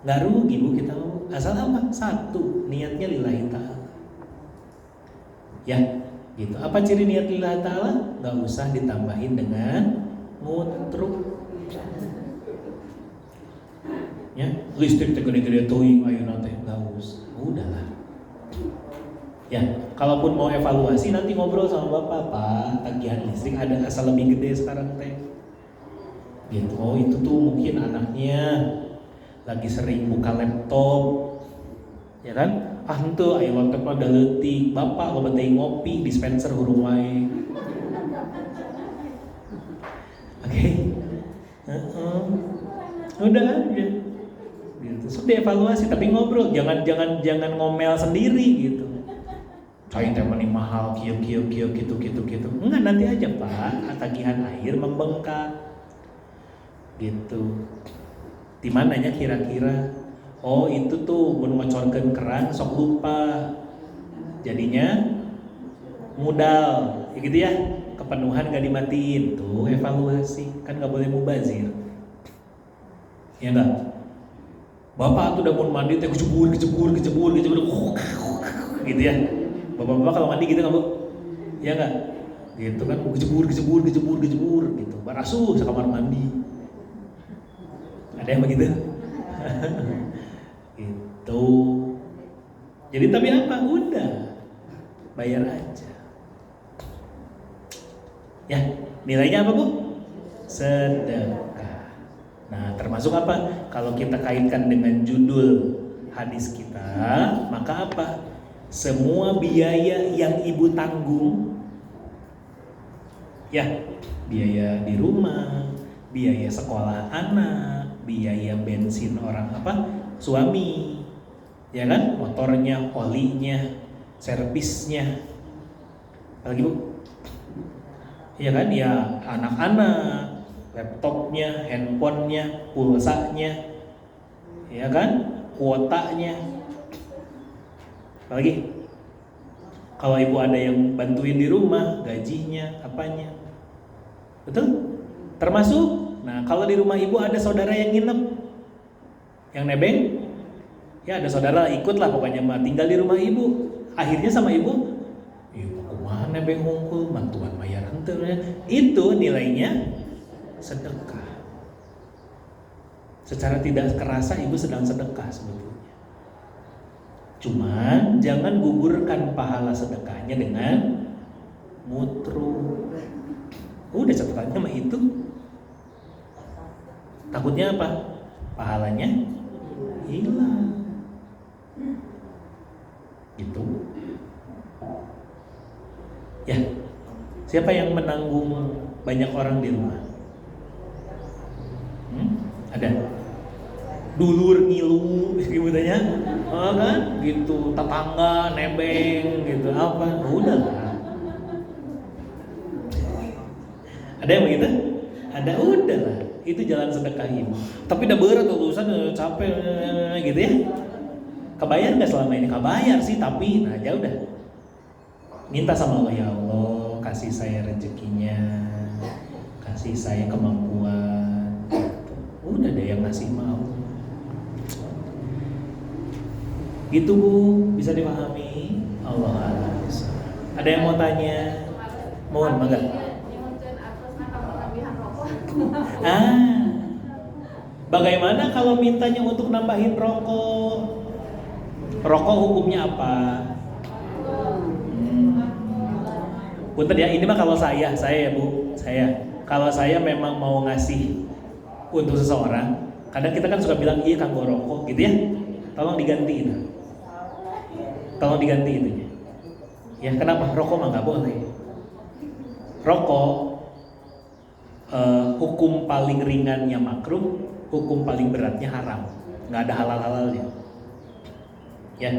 Nggak rugi Bu kita, asal apa? Satu, niatnya lillahi ta'ala. Ya, gitu. Apa ciri niat lillahi ta'ala? Nggak usah ditambahin dengan ngutruk. Ya, listrik gede-gede towing ayo nanti nggak usah, udahlah. Ya, kalaupun mau evaluasi nanti ngobrol sama bapak, Pak, tagihan listrik ada asal lebih gede sekarang teh. Gitu, oh itu tuh mungkin anaknya lagi sering buka laptop, ya kan? Ah ente, ayo laptop ada leutik, bapak lo beteng ngopi, dispenser hurung wae. Oke, udah aja. Gitu. So dievaluasi tapi ngobrol, jangan ngomel sendiri gitu. Cain teh meni mahal kieu gitu. Enggak, nanti aja Pak, tagihan air membengkak. Gitu. Di mananya kira-kira? Oh, itu tuh mun ngocorkeun keran sok lupa. Jadinya modal, ya gitu ya. Kepenuhan gak dimatiin. Tuh evaluasi, kan gak boleh mubazir. Ya enggak? Bapak tuh udah mau mandi teh kecebur gitu ya. Bapak-bapak kalau mandi gitu nggak Bu? Ya nggak? Gitu kan kecebur gitu. Barasuh sekamar mandi. Ada yang begitu? Gitu. Jadi tapi apa? Udah bayar aja. Ya, nilainya apa Bu? Sedekah. Nah, termasuk apa? Kalau kita kaitkan dengan judul hadis kita, maka apa? Semua biaya yang ibu tanggung, ya, biaya di rumah, biaya sekolah anak, biaya bensin orang apa? Suami, ya kan? Motornya, olinya, servisnya, apalagi Bu? Ya kan? Ya anak-anak, laptopnya, handphonenya, pulsanya, ya kan, kuotanya, apalagi kalau ibu ada yang bantuin di rumah, gajinya, apanya, betul? Termasuk, nah kalau di rumah ibu ada saudara yang nginep, yang nebeng, ya ada saudara ikutlah pokoknya mah tinggal di rumah ibu, akhirnya sama ibu, ibu kumaha nebeng hungkul, bantuan bayar henteu, itu nilainya sedekah. Secara tidak kerasa ibu sedang sedekah sebetulnya. Cuman jangan gugurkan pahala sedekahnya dengan mutru. Udah catatannya mah itu. Takutnya apa? Pahalanya hilang. Gitu. Ya. Siapa yang menanggung banyak orang di rumah? Ada dulur ngilu gitu tanya, kan gitu, tetangga nebeng gitu apa, udah lah. Ada yang begitu? Ada, udah lah, itu jalan sedekah ibu. Tapi udah berat urusan, capek gitu ya. Kebayar nggak selama ini? Kebayar sih, tapi nah ya udah, minta sama Allah, ya Allah kasih saya rezekinya, kasih saya kemampuan. Udah ada yang ngasih mau. Gitu Bu, bisa dipahami? Allah a'lam. Ada yang mau tanya? Mohon mangga. Bagaimana kalau mintanya untuk nambahin rokok? Rokok hukumnya apa? Punten ya, ini mah kalau saya ya Bu, kalau saya memang mau ngasih untuk seseorang, kadang kita kan suka bilang iya kanggo rokok gitu ya, tolong diganti itu, itunya. Ya kenapa? Rokok mah nggak boleh. Rokok hukum paling ringannya makruh, hukum paling beratnya haram, nggak ada halal-halalnya. Ya,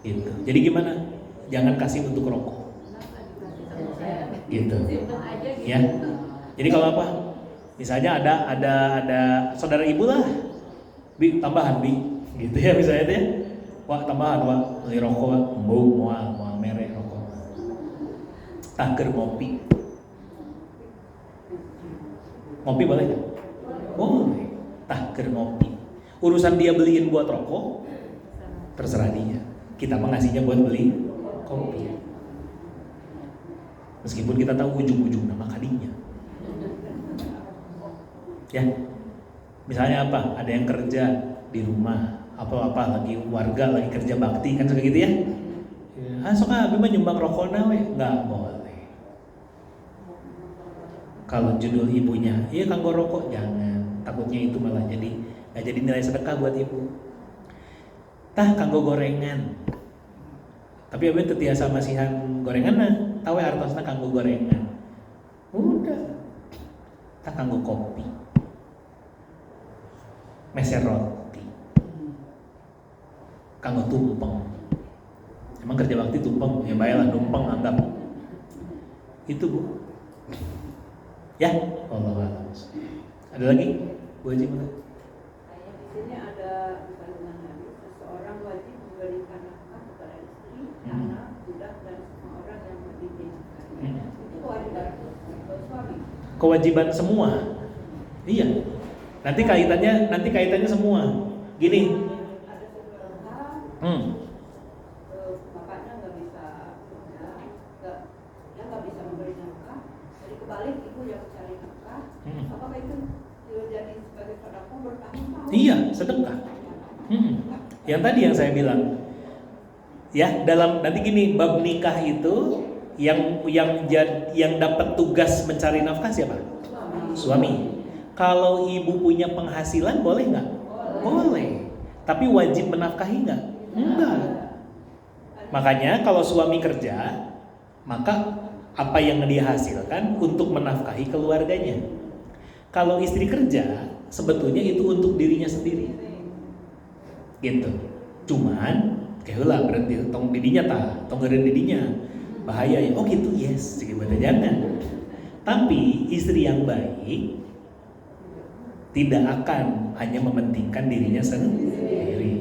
gitu. Jadi gimana? Jangan kasih untuk rokok. Gitu. Ya. Jadi kalau apa? Misalnya ada saudara ibu lah, Bi, tambahan Bi, gitu ya misalnya itu ya. Wah tambahan, wah beli rokok, mau merek rokok. Taker ngopi. Ngopi boleh nggak? Boleh. Taker ngopi. Urusan dia beliin buat rokok, terserah dia. Kita mah ngasihnya buat beli kopi. Meskipun kita tahu ujung-ujung nama kadinya. Ya, misalnya apa? Ada yang kerja di rumah, apa lagi warga lagi kerja bakti kan suka gitu ya. Sok abi mah nyumbang rokokna we, nggak boleh. Kalau judul ibunya, iya kanggo rokok, jangan. Takutnya itu malah nggak jadi nilai sedekah buat ibu. Tah kanggo gorengan. Tapi abi teu tiasa masihan gorenganna, tahu artosna kanggo gorengan. Udah. Tah kanggo kopi. Meser roti. Kanggo tumpeng. Emang kerja bakti tumpeng, ya baiklah tumpeng anggap. Itu Bu. Ya, Allah. Ada lagi? Bu Haji mana? Di sini ada di kandungan hadis, seseorang wajib memberikan nafkah kepada istri, anak, budak dan semua orang yang mendidik. Itu kewajiban suami. Kewajiban semua. Iya. Nanti kaitannya semua. Gini. Ada sekeluarga, bapaknya nggak bisa kerja, dia nggak bisa memberi nafkah. Jadi kebalik ibu yang mencari nafkah. Apakah itu jadi sebagai sedekah bertahun-tahun? Iya, sedekah. Yang tadi yang saya bilang. Ya, dalam nanti gini, bab nikah itu yang dapat tugas mencari nafkah siapa? Suami. Kalau ibu punya penghasilan boleh nggak? Boleh. Tapi wajib menafkahi nggak? Enggak. Makanya kalau suami kerja, maka apa yang dia hasilkan untuk menafkahi keluarganya. Kalau istri kerja, sebetulnya itu untuk dirinya sendiri. Gitu. Cuman, kayak berarti tong didinya tong geureun didinya. Bahaya ya. Oh gitu, yes. Gimana jangan. Tapi istri yang baik tidak akan hanya mementingkan dirinya sendiri.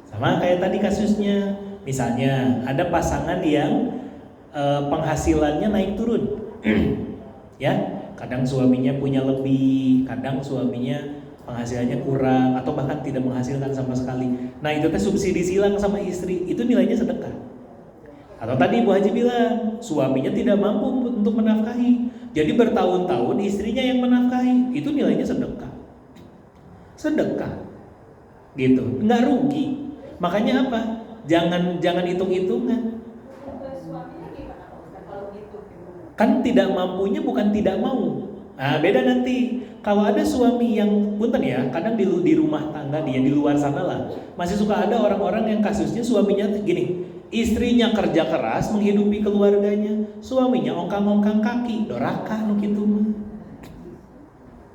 Sama kayak tadi kasusnya, misalnya ada pasangan yang penghasilannya naik turun, ya, kadang suaminya punya lebih, kadang suaminya penghasilannya kurang, atau bahkan tidak menghasilkan sama sekali. Nah itu teh subsidi silang sama istri, itu nilainya sedekah. Atau tadi Ibu Haji bilang, suaminya tidak mampu untuk menafkahi, jadi bertahun-tahun istrinya yang menafkahi, itu nilainya sedekah. Sedekah, gitu, nggak rugi. Makanya apa? Jangan hitung-hitungan. Kan tidak mampunya bukan tidak mau. Nah beda nanti. Kalau ada suami yang punten ya, kadang di rumah tangga dia di luar sana lah, masih suka ada orang-orang yang kasusnya suaminya gini, istrinya kerja keras menghidupi keluarganya, suaminya ongkang-ongkang kaki, doraka nu kitu mah.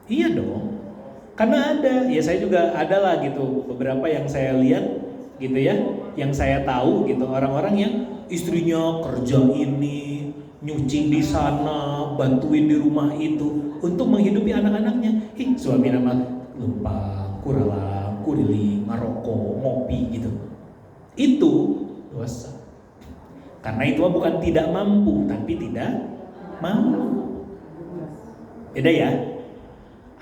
Iya dong. Karena ada, ya saya juga ada lah gitu, beberapa yang saya lihat gitu ya, yang saya tahu gitu, orang-orang yang istrinya kerja ini, nyuci di sana, bantuin di rumah itu untuk menghidupi anak-anaknya. Suami nama lupa, kuralang, kuriling, ngarokok, ngopi gitu. Itu dosa. Karena itu bukan tidak mampu, tapi tidak mau. Beda ya.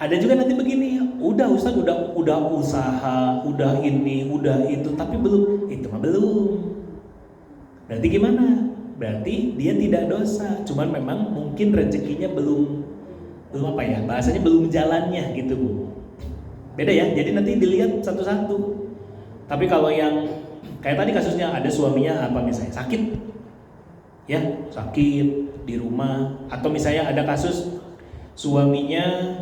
Ada juga nanti begini, udah Ustaz udah usaha, udah ini, udah itu, tapi belum, itu mah belum. Berarti gimana? Berarti dia tidak dosa, cuman memang mungkin rezekinya belum apa ya, bahasanya belum jalannya gitu Bu. Beda ya, jadi nanti dilihat satu-satu. Tapi kalau yang kayak tadi kasusnya ada suaminya apa misalnya sakit, ya sakit di rumah, atau misalnya ada kasus suaminya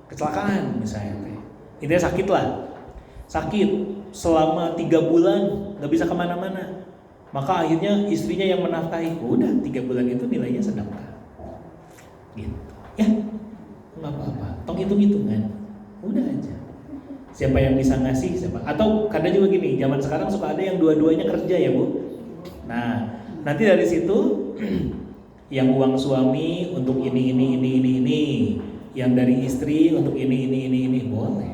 kecelakaan misalnya, intinya sakit selama 3 bulan nggak bisa kemana-mana, maka akhirnya istrinya yang menafkahi. Udah 3 bulan itu nilainya sedekah gitu ya, nggak apa-apa, tong hitung-hitungan, udah aja. Siapa yang bisa ngasih siapa, atau kadang juga gini, zaman sekarang suka ada yang dua-duanya kerja ya Bu. Nah nanti dari situ yang uang suami untuk ini, yang dari istri untuk ini boleh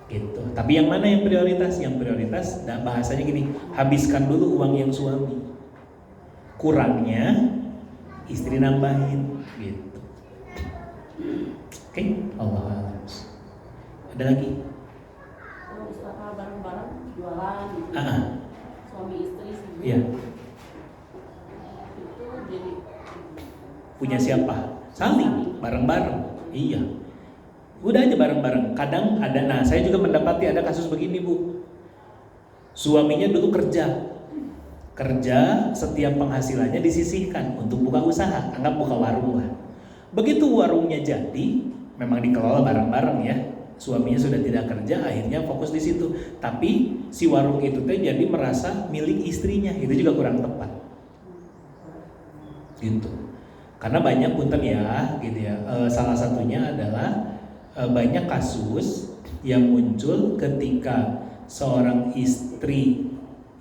gitu. Tapi yang mana yang prioritas? Yang prioritas, nah bahasanya gini, habiskan dulu uang yang suami, kurangnya istri nambahin gitu. Oke, Allah a'lam. Ada lagi? Kalau usaha bareng-bareng jualan gitu. Suami istri sih. Iya. Itu jadi Punya siapa? Saling, bareng-bareng. Iya. Udah aja bareng-bareng. Kadang ada, nah saya juga mendapati ada kasus begini Bu. Suaminya dulu kerja, setiap penghasilannya disisihkan untuk buka usaha, anggap buka warung lah. Begitu warungnya jadi, memang dikelola bareng-bareng ya. Suaminya sudah tidak kerja, akhirnya fokus di situ. Tapi si warung itu teh jadi merasa milik istrinya, itu juga kurang tepat. Gitu. Karena banyak punten ya, gitu ya. Salah satunya adalah banyak kasus yang muncul ketika seorang istri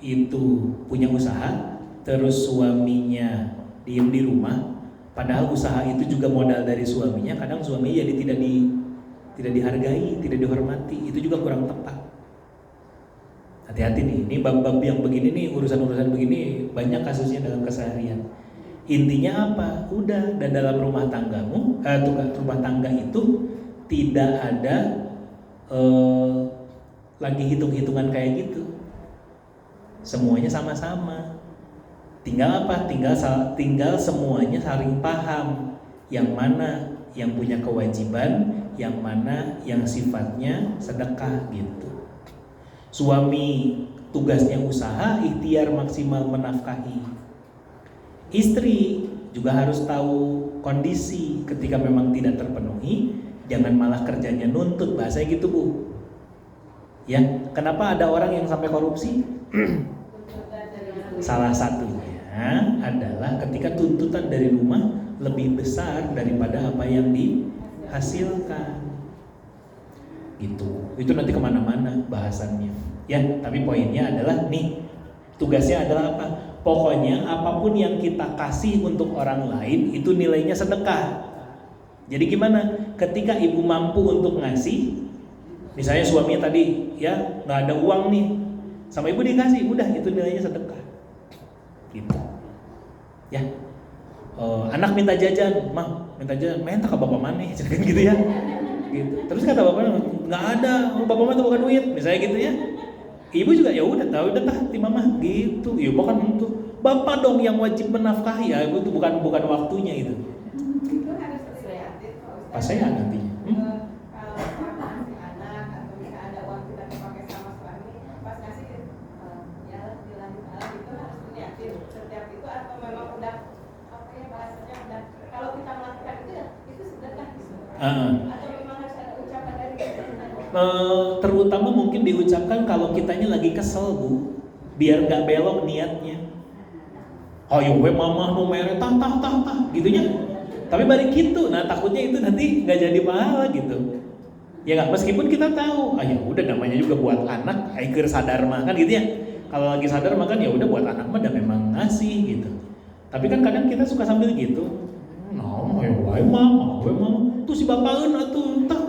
itu punya usaha, terus suaminya diem di rumah, padahal usaha itu juga modal dari suaminya. Kadang suaminya jadi tidak dihargai, tidak dihormati, itu juga kurang tepat. Hati-hati nih, ini bab-bab yang begini nih, urusan-urusan begini banyak kasusnya dalam keseharian. Intinya apa? Udah, dan dalam rumah tanggamu, rumah tangga itu tidak ada lagi hitung-hitungan kayak gitu. Semuanya sama-sama. Tinggal apa? Tinggal semuanya saling paham yang mana yang punya kewajiban, yang mana yang sifatnya sedekah gitu. Suami tugasnya usaha, ikhtiar maksimal menafkahi. Istri juga harus tahu kondisi ketika memang tidak terpenuhi, jangan malah kerjanya nuntut, bahasanya gitu Bu. Ya, kenapa ada orang yang sampai korupsi? Salah satunya adalah ketika tuntutan dari rumah lebih besar daripada apa yang dihasilkan. Gitu. Itu nanti kemana-mana bahasannya. Ya, tapi poinnya adalah nih, tugasnya adalah apa? Pokoknya apapun yang kita kasih untuk orang lain itu nilainya sedekah. Jadi gimana? Ketika ibu mampu untuk ngasih, misalnya suaminya tadi ya nggak ada uang nih, sama ibu dikasih, udah itu nilainya sedekah. Gitu. Ya. Anak minta jajan, mah minta jajan, minta ke bapak mana? Gitu ya. Gitu. Terus kata bapaknya nggak ada, bapak mah itu bukan duit, misalnya gitu ya. Ibu juga ya udah tahu, udah tah ti mama gitu. Ya bukan untuk bapak dong yang wajib menafkahi ya, itu bukan waktunya itu. Itu harus kreatif. Pas saya nantinya. Kalau ngasih anak atau misalnya ada uang kita dipakai sama suami, pas ngasih ya dilanjut itu harus kreatif. Setiap itu atau memang udah apa ya bahasanya udah kalau kita melakukan itu ya itu sudah kan gitu. Atau memang harus ada ucapan dari kita. Terutama mungkin diucapkan kalau kitanya lagi kesel Bu, biar nggak belok niatnya. Ayo we mama mau mere tah gitunya. Tapi balik gitu, nah takutnya itu nanti nggak jadi pahala gitu. Ya nggak, meskipun kita tahu, ya udah namanya juga buat anak, keur sadar makan gitu ya. Kalau lagi sadar makan ya udah buat anak mah udah memang ngasih gitu. Tapi kan kadang kita suka sambil gitu, no, we mama, tuh si bapakeun atuh tah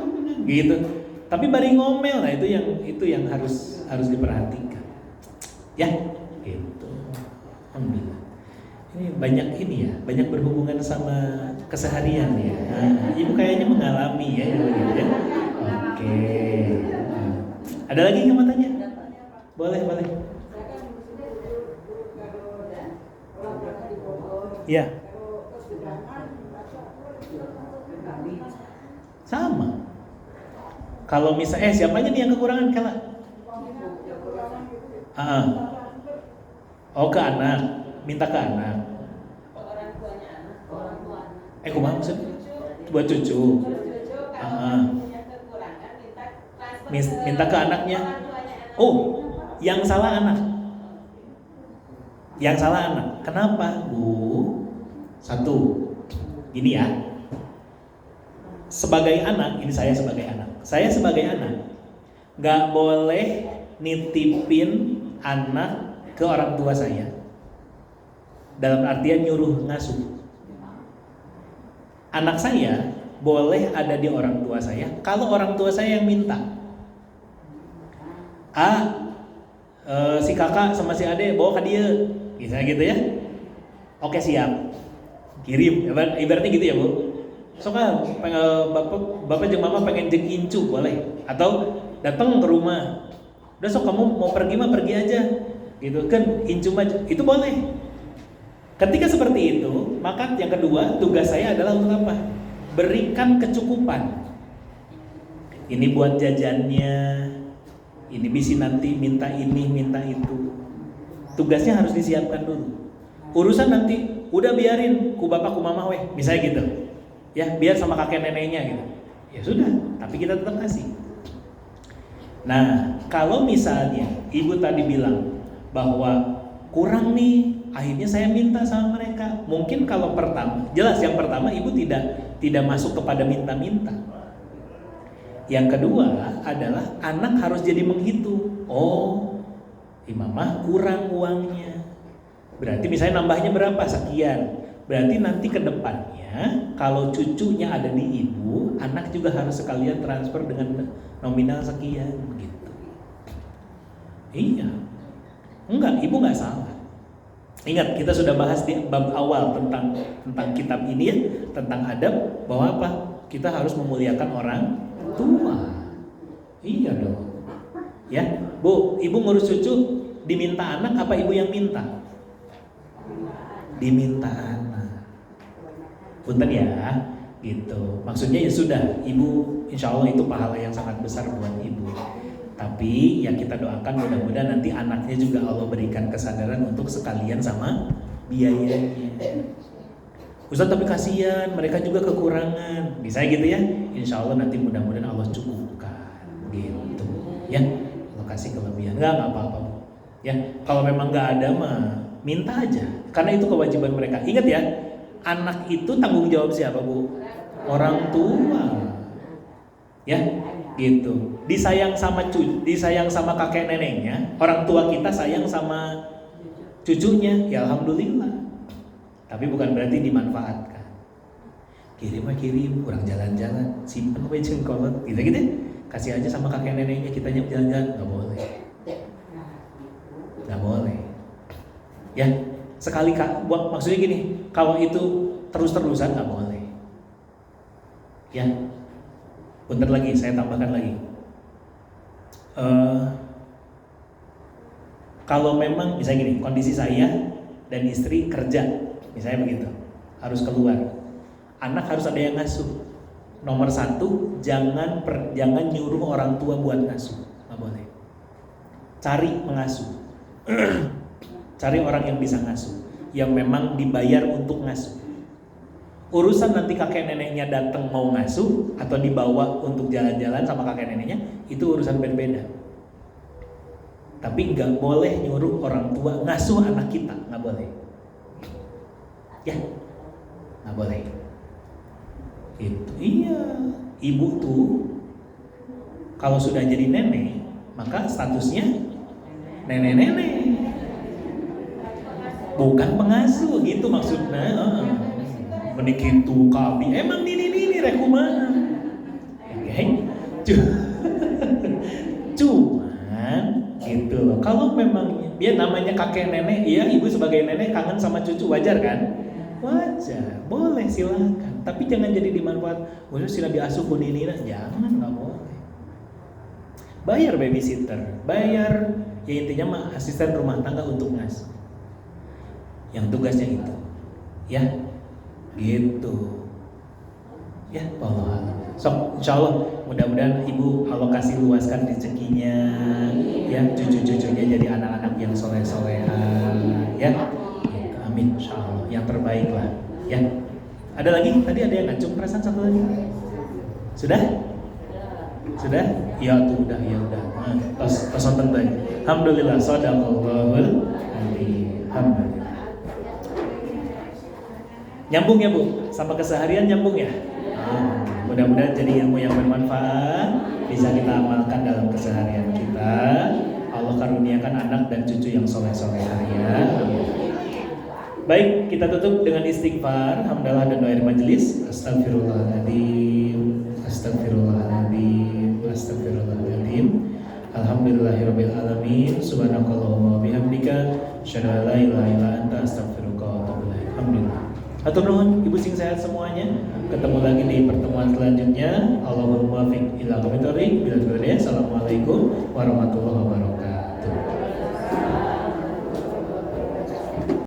gitu. Tapi bari ngomel, nah itu yang harus diperhatikan. Ya, gitu. Alhamdulillah. Ini banyak berhubungan sama keseharian ya. Nah, ibu kayaknya mengalami ya, gitu ya. Oke. Ada lagi yang mau tanya? Boleh. Iya. Sama. Kalau misalnya siapanya nih yang kekurangan kala? Oh, ke anak, minta ke anak. Orang tuanya anak, orang tua anak. Kumaha maksudnya? Buat cucu. Cucu kalau punya kekurangan Minta ke anaknya. orang tuanya anak. Oh, yang salah anak. Yang salah anak. Kenapa, Bu? Satu, gini ya. Sebagai anak, ini saya sebagai anak. Saya sebagai anak nggak boleh nitipin anak ke orang tua saya. Dalam artian nyuruh ngasuh. Anak saya boleh ada di orang tua saya kalau orang tua saya yang minta. Si kakak sama si ade bawa ke dia, misalnya gitu ya. Oke, siap, kirim. Ibaratnya gitu ya, Bu. Soalnya bapak jeung mama pengen jeng incu boleh, atau datang ke rumah. Udah sok kamu mau pergi mah pergi aja, gitu kan, incu mah itu boleh. Ketika seperti itu, maka yang kedua tugas saya adalah untuk apa? Berikan kecukupan. Ini buat jajannya, ini bisa nanti minta ini, minta itu. Tugasnya harus disiapkan dulu. Urusan nanti udah biarin ku bapak ku mama weh, misalnya gitu. Ya, biar sama kakek neneknya gitu. Ya sudah, tapi kita tetap kasih. Nah, kalau misalnya ibu tadi bilang bahwa kurang nih, akhirnya saya minta sama mereka. Mungkin kalau pertama, jelas yang pertama ibu tidak masuk kepada minta-minta. Yang kedua adalah anak harus jadi menghitung. Oh, mama kurang uangnya. Berarti misalnya nambahnya berapa? Sekian. Berarti nanti ke depannya kalau cucunya ada di ibu, anak juga harus sekalian transfer dengan nominal sekian gitu. Iya. Enggak, ibu nggak salah. Ingat, kita sudah bahas di bab awal tentang kitab ini ya, tentang adab, bahwa apa? Kita harus memuliakan orang tua. Iya dong. Ya, Bu, ibu ngurus cucu diminta anak apa ibu yang minta? Diminta anak. Punten ya, gitu. Maksudnya ya sudah, ibu insya Allah itu pahala yang sangat besar buat ibu. Tapi ya kita doakan mudah-mudahan nanti anaknya juga Allah berikan kesadaran untuk sekalian sama biayanya. Ustaz, tapi kasihan, mereka juga kekurangan. Bisa gitu ya? Insya Allah nanti mudah-mudahan Allah cukupkan, gitu. Ya, Allah kasih kelebihan. Enggak apa-apa. Ya, kalau memang nggak ada mah minta aja. Karena itu kewajiban mereka. Ingat ya, anak itu tanggung jawab siapa, Bu? Orang tua. Ya, gitu. Disayang sama kakek neneknya, orang tua kita sayang sama cucunya, ya alhamdulillah. Tapi bukan berarti dimanfaatkan. Kirim, kurang jalan-jalan, simpen we jeung kolot, gitu. Kasih aja sama kakek neneknya, kita jalan-jalan, nggak boleh. Nggak boleh. Ya, sekali maksudnya gini, kalau itu terus-terusan nggak boleh. Ya, bentar lagi saya tambahkan lagi. Kalau memang misalnya gini, kondisi saya dan istri kerja, misalnya begitu, harus keluar, anak harus ada yang ngasuh. Nomor satu, jangan nyuruh orang tua buat ngasuh, nggak boleh. Cari pengasuh, cari orang yang bisa ngasuh, yang memang dibayar untuk ngasuh. Urusan nanti kakek neneknya datang mau ngasuh atau dibawa untuk jalan-jalan sama kakek neneknya, itu urusan berbeda. Tapi nggak boleh nyuruh orang tua ngasuh anak kita, nggak boleh. Ya, nggak boleh. Itu iya, ibu tuh kalau sudah jadi nenek, maka statusnya nenek-nenek, bukan pengasuh gitu maksudnya. Menikitu kami emang ini rekumaha. Oke. Cuman gitu loh. Kalau memang dia namanya kakek nenek, iya ibu sebagai nenek kangen sama cucu, wajar kan? Wajar, boleh silakan. Tapi jangan jadi dimanfaat. Sila diasuh kuninina, jangan, nggak boleh. Bayar babysitter, bayar ya intinya mah asisten rumah tangga untuk ngasuh. Yang tugasnya itu, ya. Gitu ya, Allah. So, insya Allah mudah-mudahan ibu Allah kasih luaskan rezekinya ya cucu-cucunya jadi anak-anak yang soleh-solehan ya. Amin, insya Allah yang terbaik lah ya. Ada lagi? Tadi ada yang ngacung perasaan satu lagi. Sudah? Sudah? Ya tuh udah ya udah. Tos nonton lagi. Alhamdulillah, shadaqallahul adzim. Alhamdulillah. Nyambung ya Bu? Sama keseharian nyambung ya? Mudah-mudahan jadi ilmu yang bermanfaat, bisa kita amalkan dalam keseharian kita. Allah karuniakan anak dan cucu yang soleh-solehah ya. Baik, kita tutup dengan istighfar, hamdalah dan doa majelis. Astagfirullahaladzim, astagfirullahaladzim, astagfirullahaladzim. Alhamdulillahirabbil alamin. Subhanakallahumma wa bihamdika, asyhadu an la ilaha illa anta, astaghfiruka wa atubu ilaik. Alhamdulillah. Atur nuhun, ibu sing sehat semuanya. Ketemu lagi di pertemuan selanjutnya. Allahumma muwaffiq ila aqwamit thoriq. Assalamualaikum warahmatullahi wabarakatuh.